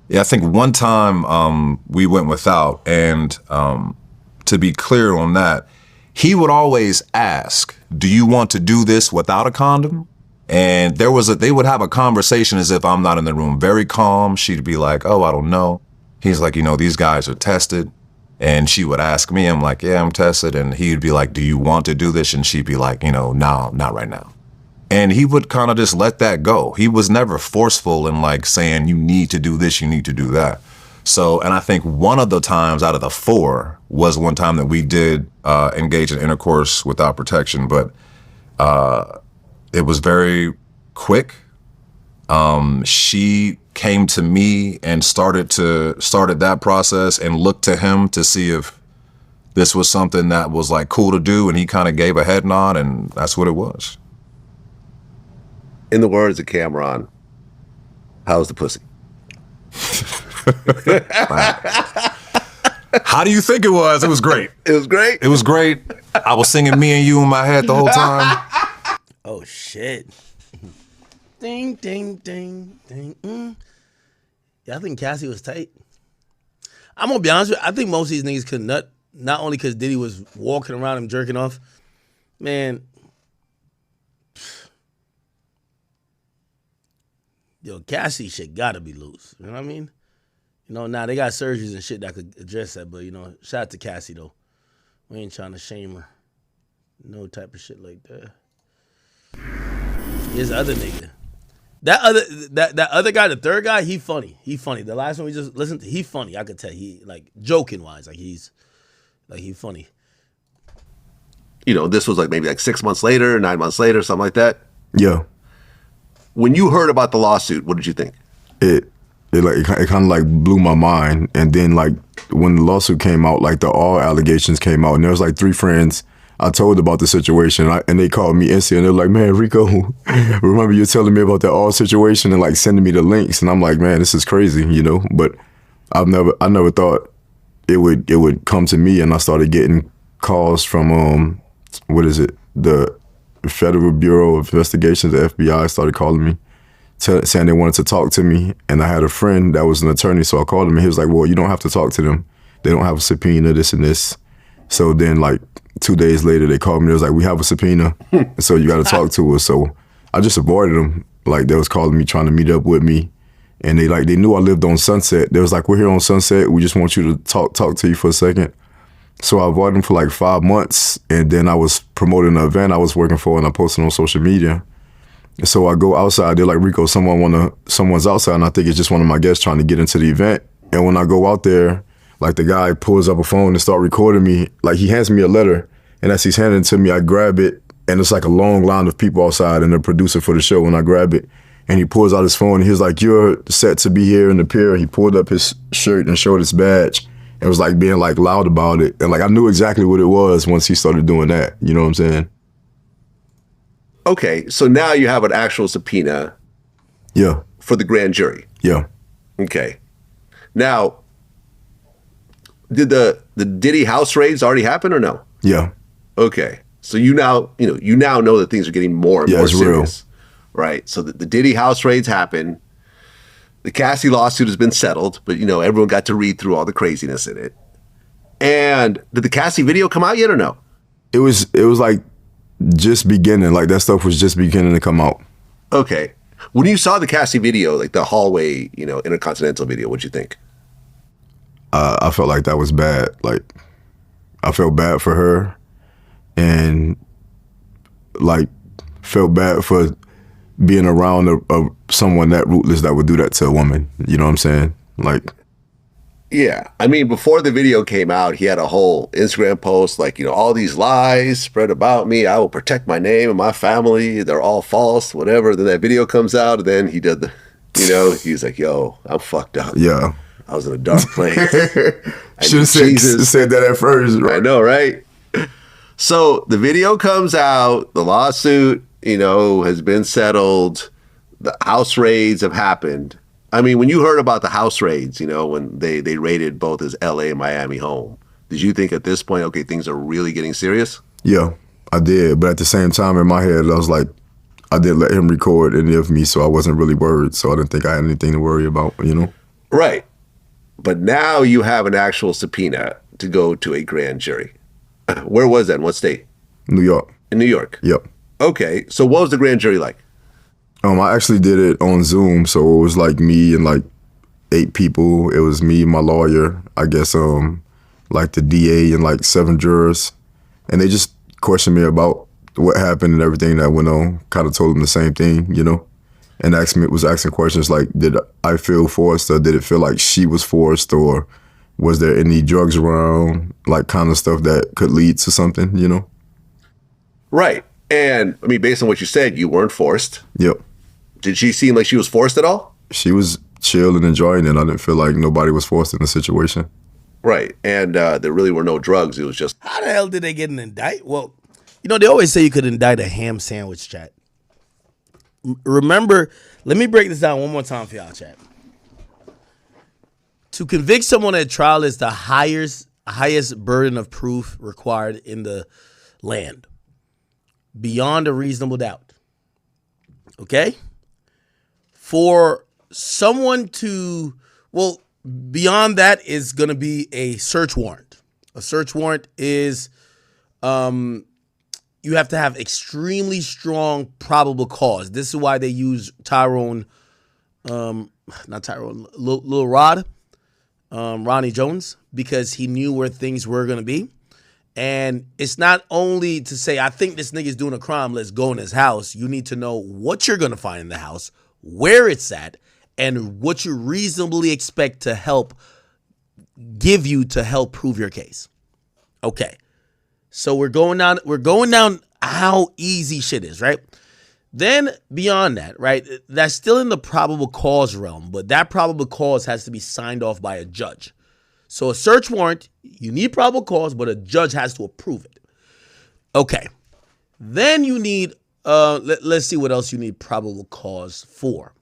Yeah, I think one time we went without, and to be clear on that, he would always ask, do you want to do this without a condom? And they would have a conversation as if I'm not in the room, very calm. She'd be like, oh, I don't know. He's like, these guys are tested. And she would ask me, I'm like, yeah, I'm tested. And he'd be like, do you want to do this? And she'd be like, no, not right now. And he would kind of just let that go. He was never forceful in like saying, you need to do this, you need to do that. So, and I think one of the times out of the 4 was one time that we did engage in intercourse without protection, but it was very quick. She came to me and started that process and looked to him to see if this was something that was like cool to do, and he kind of gave a head nod, and that's what it was. In the words of Cameron, how's the pussy? How do you think it was? It was great. It was great? It was great. I was singing Me and You in my head the whole time. Oh, shit. Ding, ding, ding, ding. Yeah, I think Cassie was tight. I'm going to be honest with you. I think most of these niggas could nut, not only because Diddy was walking around him jerking off. Man. Yo, Cassie shit gotta be loose. You know what I mean? Now they got surgeries and shit that could address that, but, shout out to Cassie, though. We ain't trying to shame her. No type of shit like that. Here's the other nigga. That other guy, the third guy, he funny. He funny. The last one we just listened to, he funny. I could tell. He, like, joking-wise, he funny. This was like maybe like 6 months later, 9 months later, something like that. Yeah. When you heard about the lawsuit, what did you think? It kind of like blew my mind. And then like when the lawsuit came out, like all allegations came out, and there was like 3 friends I told about the situation, and they called me instantly, and they're like, man, Rico, remember you telling me about that all situation and like sending me the links, and I'm like, man, this is crazy, but I never thought it would come to me, and I started getting calls from the Federal Bureau of Investigations, the FBI started calling me, saying they wanted to talk to me. And I had a friend that was an attorney, so I called him and he was like, well, you don't have to talk to them. They don't have a subpoena, this and this. So then like 2 days later, they called me. They was like, we have a subpoena, so you got to talk to us. So I just avoided them. Like they was calling me, trying to meet up with me. And they knew I lived on Sunset. They was like, we're here on Sunset. We just want you to talk to you for a second. So I avoided them for like 5 months. And then I was promoting an event I was working for and I posted on social media. And so I go outside. They're like, Rico, someone's outside. And I think it's just one of my guests trying to get into the event. And when I go out there, like the guy pulls up a phone and start recording me. Like he hands me a letter. And as he's handing it to me, I grab it. And it's like a long line of people outside and the producer for the show. When I grab it, and he pulls out his phone and he's like, you're set to be here in the pier. He pulled up his shirt and showed his badge and was like being like loud about it. And like I knew exactly what it was once he started doing that. You know what I'm saying? Okay, so now you have an actual subpoena. Yeah. For the grand jury. Yeah. Okay. Now, did the Diddy house raids already happen or no? Yeah. Okay. So you now know that things are getting more and more serious. Real. Right. So the Diddy house raids happen. The Cassie lawsuit has been settled, but everyone got to read through all the craziness in it. And did the Cassie video come out yet or no? It was like just beginning. Like that stuff was just beginning to come out. Okay. When you saw the Cassie video, like the hallway, Intercontinental video, what'd you think? I felt like that was bad. Like I felt bad for her and like felt bad for being around someone that ruthless that would do that to a woman. You know what I'm saying? Like, yeah. I mean, before the video came out, he had a whole Instagram post like, all these lies spread about me. I will protect my name and my family. They're all false, whatever. Then that video comes out and then he did he's like, yo, I'm fucked up. Yeah. I was in a dark place. Should have said that at first. Right? I know, right? So the video comes out, the lawsuit, has been settled. The house raids have happened. I mean, when you heard about the house raids, when they raided both his LA and Miami home, did you think at this point, okay, things are really getting serious? Yeah, I did. But at the same time, in my head, I was like, I didn't let him record any of me, so I wasn't really worried. So I didn't think I had anything to worry about, Right. But now you have an actual subpoena to go to a grand jury. Where was that? In what state? New York. In New York? Yep. Okay. So what was the grand jury like? I actually did it on Zoom, so it was like me and like 8 people. It was me, my lawyer, I guess, like the DA and like 7 jurors. And they just questioned me about what happened and everything that went on. Kind of told them the same thing, and was asking questions like, did I feel forced, or did it feel like she was forced, or was there any drugs around, like kind of stuff that could lead to something, Right. And I mean, based on what you said, you weren't forced. Yep. Did she seem like she was forced at all? She was chill and enjoying it. I didn't feel like nobody was forced in the situation. Right. And there really were no drugs. It was just... How the hell did they get an indict? Well, they always say you could indict a ham sandwich, chat. Remember, let me break this down one more time for y'all, chat. To convict someone at trial is the highest burden of proof required in the land. Beyond a reasonable doubt. Okay? For someone to, beyond that is going to be a search warrant. A search warrant is, you have to have extremely strong probable cause. This is why they use Lil Rod, Ronnie Jones, because he knew where things were going to be. And it's not only to say, I think this nigga's doing a crime, let's go in his house. You need to know what you're going to find in the house, where it's at, and what you reasonably expect to help give you to help prove your case. Okay. So we're going down how easy shit is, right? Then beyond that, right, that's still in the probable cause realm, but that probable cause has to be signed off by a judge. So a search warrant, you need probable cause, but a judge has to approve it. Okay. Then you need, let's see what else you need probable cause for.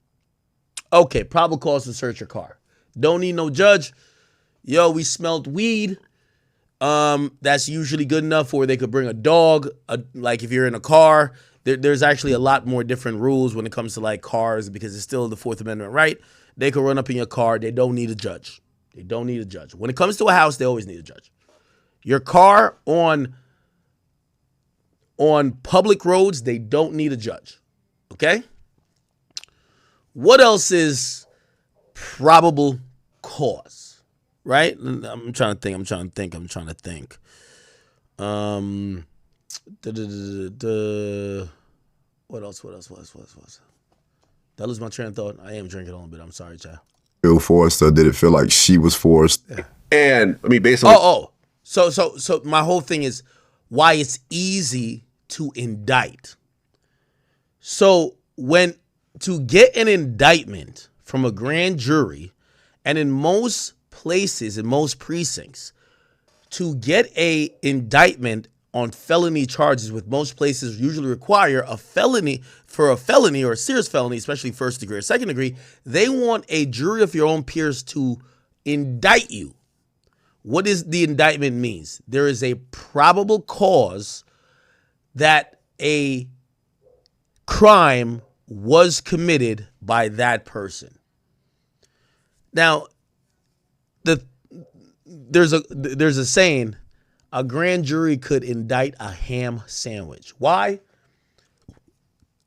Okay, probable cause to search your car. Don't need no judge. Yo, we smelled weed. That's usually good enough, or they could bring a dog. Like if you're in a car, there's actually a lot more different rules when it comes to like cars because it's still the Fourth Amendment right. They can run up in your car. They don't need a judge. They don't need a judge. When it comes to a house, they always need a judge. Your car on public roads, they don't need a judge. Okay? What else is probable cause? Right? I'm trying to think. What else? That was my train of thought. I am drinking a little bit. I'm sorry, child. Feel forced, or did it feel like she was forced? And I mean, based on So my whole thing is why it's easy to indict. So to get an indictment from a grand jury, and in most places, in most precincts, to get a indictment on felony charges, with most places usually require a felony or a serious felony, especially first degree or second degree, they want a jury of your own peers to indict you. What does the indictment means? There is a probable cause that a crime was committed by that person. Now, there's a saying, a grand jury could indict a ham sandwich. Why?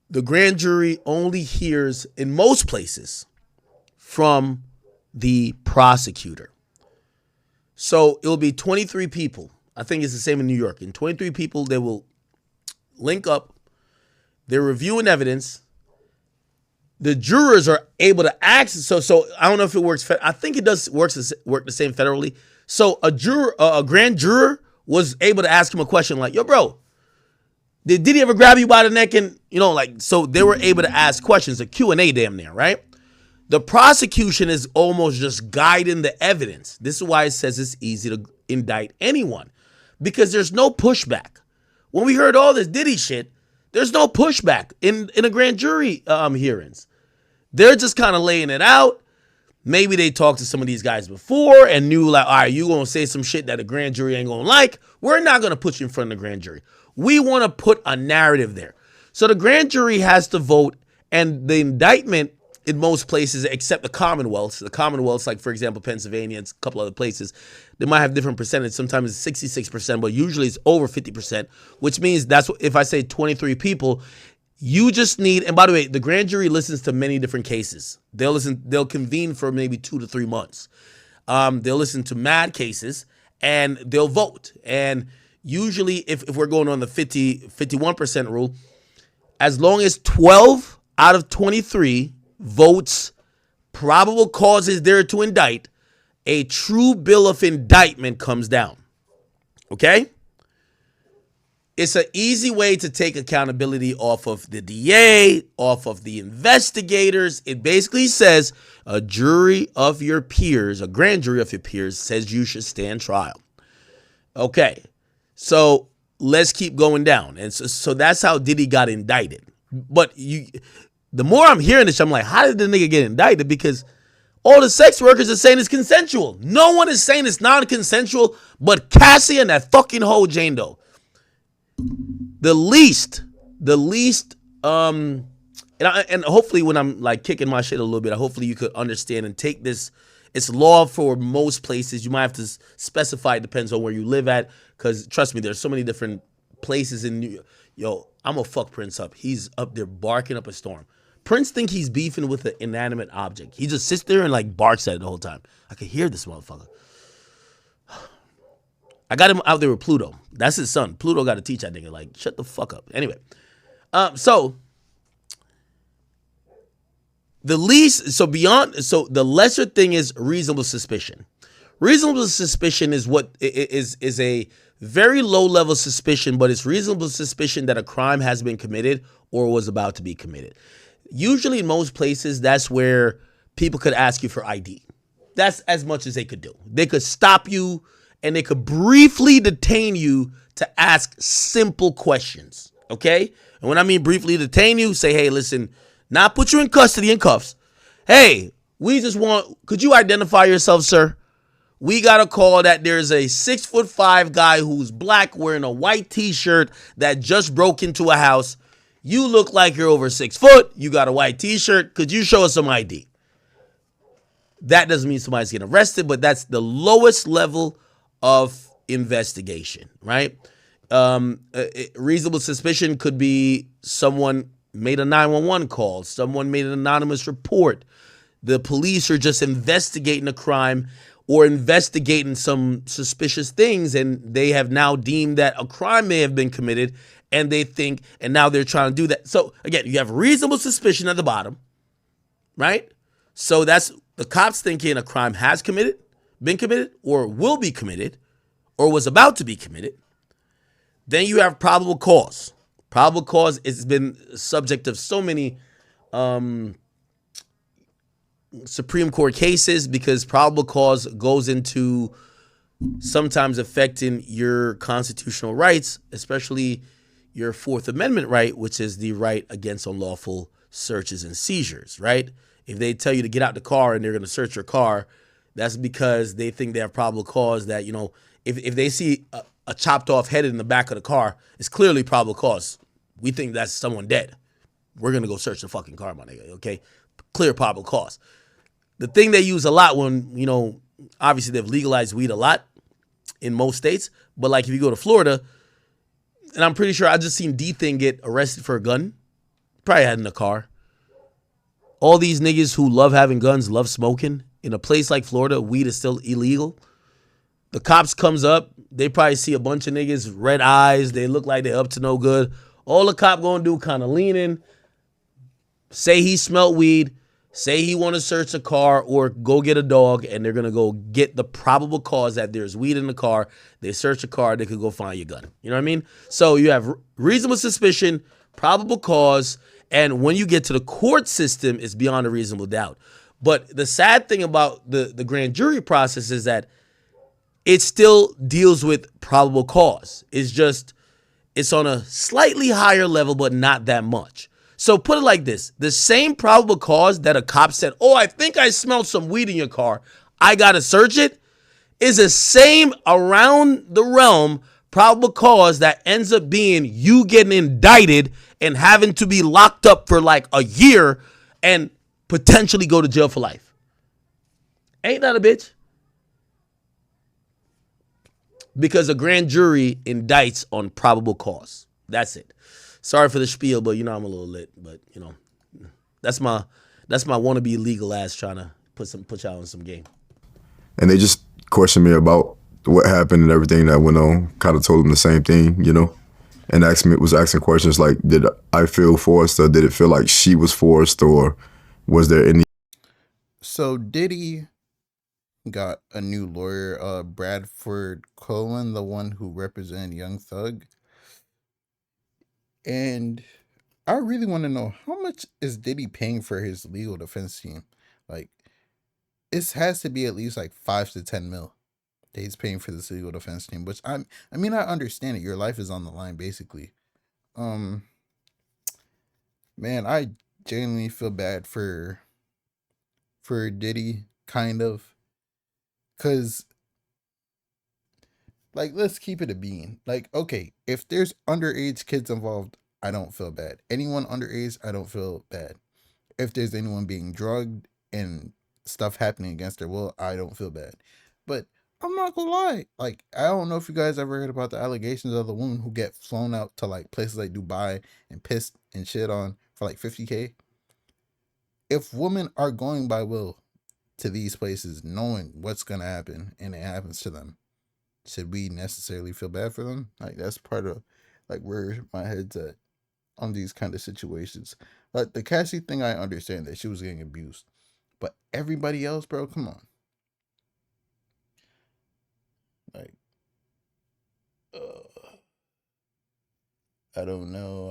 The grand jury only hears, in most places, from the prosecutor. So it will be 23 people. I think it's the same in New York. In 23 people, they will link up. They're reviewing evidence. The jurors are able to ask. So I don't know if it works. I think it does work the same federally. So a grand juror was able to ask him a question like, yo, bro, did Diddy ever grab you by the neck? And, so they were able to ask questions, a Q&A damn near, right? The prosecution is almost just guiding the evidence. This is why it says it's easy to indict anyone, because there's no pushback. When we heard all this Diddy shit, there's no pushback in a grand jury hearings. They're just kind of laying it out. Maybe they talked to some of these guys before and knew like, all right, you going to say some shit that a grand jury ain't going to like. We're not going to put you in front of the grand jury. We want to put a narrative there. So the grand jury has to vote, and the indictment in most places, except the Commonwealth, like, for example, Pennsylvania and a couple other places, they might have different percentage. Sometimes it's 66%, but usually it's over 50%, which means that's what, if I say 23 people, you just need, and by the way, the grand jury listens to many different cases. They'll convene for maybe 2 to 3 months. They'll listen to mad cases and they'll vote. And usually if we're going on the 51% rule, as long as 12 out of 23 votes probable cause is there to indict, a true bill of indictment comes down. Okay? It's an easy way to take accountability off of the DA, off of the investigators. It basically says a jury of your peers, a grand jury of your peers, says you should stand trial. Okay, so let's keep going down. And so that's how Diddy got indicted. But the more I'm hearing this, I'm like, how did the nigga get indicted? Because all the sex workers are saying it's consensual. No one is saying it's non-consensual but Cassie and that fucking hoe Jane Doe. The least, and hopefully when I'm like kicking my shit a little bit, hopefully you could understand and take this. It's law for most places. You might have to specify. It depends on where you live at, because trust me, there's so many different places in New York. Yo, I'm gonna fuck Prince up. He's up there barking up a storm. Prince think he's beefing with an inanimate object. He just sits there and like barks at it the whole time. I can hear this motherfucker. I got him out there with Pluto. That's his son. Pluto got to teach that nigga, like, shut the fuck up. Anyway, so the lesser thing is reasonable suspicion. Reasonable suspicion is what is a very low level suspicion, but it's reasonable suspicion that a crime has been committed or was about to be committed. Usually in most places, that's where people could ask you for ID. That's as much as they could do. They could stop you and they could briefly detain you to ask simple questions, okay? And when I mean briefly detain you, say, hey, listen, not put you in custody in cuffs. Hey, could you identify yourself, sir? We got a call that there's a 6'5" guy who's black wearing a white t-shirt that just broke into a house. You look like you're over 6 foot. You got a white t-shirt. Could you show us some ID? That doesn't mean somebody's getting arrested, but that's the lowest level of investigation, right? Reasonable suspicion could be someone made a 911 call. Someone made an anonymous report. The police are just investigating a crime or investigating some suspicious things, and they have now deemed that a crime may have been committed, and they think, and now they're trying to do that. So again, you have reasonable suspicion at the bottom, right? So that's the cops thinking a crime has been committed, or will be committed, or was about to be committed. Then you have probable cause. Probable cause has been subject of so many Supreme Court cases because probable cause goes into sometimes affecting your constitutional rights, especially your Fourth Amendment right, which is the right against unlawful searches and seizures, right? If they tell you to get out the car and they're going to search your car, that's because they think they have probable cause that, you know, if they see a chopped off head in the back of the car, it's clearly probable cause. We think that's someone dead. We're going to go search the fucking car, my nigga, okay? Clear probable cause. The thing they use a lot when, you know, obviously they've legalized weed a lot in most states, but like if you go to Florida, and I'm pretty sure I just seen D-Thing get arrested for a gun. Probably had in a car. All these niggas who love having guns, love smoking. In a place like Florida, weed is still illegal. The cops comes up. They probably see a bunch of niggas, red eyes. They look like they're up to no good. All the cop gonna do, kind of lean in, say he smelt weed, say he want to search a car or go get a dog, and they're gonna go get the probable cause that there's weed in the car. They search a car, they could go find your gun. You know what I mean? So you have reasonable suspicion, probable cause, and when you get to the court system, it's beyond a reasonable doubt. But the sad thing about the grand jury process is that it still deals with probable cause. It's on a slightly higher level, but not that much. So put it like this. The same probable cause that a cop said, oh, I think I smelled some weed in your car, I got to search it, is the same around the realm probable cause that ends up being you getting indicted and having to be locked up for like a year and potentially go to jail for life. Ain't that a bitch? Because a grand jury indicts on probable cause. That's it. Sorry for the spiel, but you know I'm a little lit. But you know, that's my wannabe legal ass trying to put y'all in some game. And they just questioned me about what happened and everything that went on. Kind of told them the same thing, you know, and was asking questions like, did I feel forced, or did it feel like she was forced, or was there any? So Diddy got a new lawyer, Bradford Cohen, the one who represented Young Thug. And I really want to know, how much is Diddy paying for his legal defense team? Like, this has to be at least like 5 to 10 mil that he's paying for this legal defense team, which I mean, I understand it. Your life is on the line, basically. Man, I genuinely feel bad for Diddy, kind of. Because, like, let's keep it a bean. Like, okay, if there's underage kids involved, I don't feel bad. Anyone underage, I don't feel bad. If there's anyone being drugged and stuff happening against their will, I don't feel bad. But I'm not gonna lie. Like, I don't know if you guys ever heard about the allegations of the women who get flown out to, like, places like Dubai and pissed and shit on for, like, $50K. If women are going by will to these places knowing what's gonna happen and it happens to them, should we necessarily feel bad for them? Like, that's part of like where my head's at on these kind of situations. Like the Cassie thing, I understand that she was getting abused, but everybody else, bro, come on. Like, I don't know.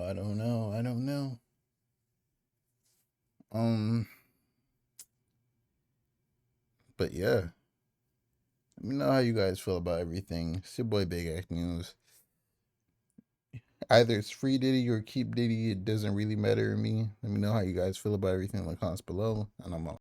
But yeah, let me know how you guys feel about everything. It's your boy Big Act News. Either it's free Diddy or keep Diddy. It doesn't really matter to me. Let me know how you guys feel about everything in the comments below, and I'm out.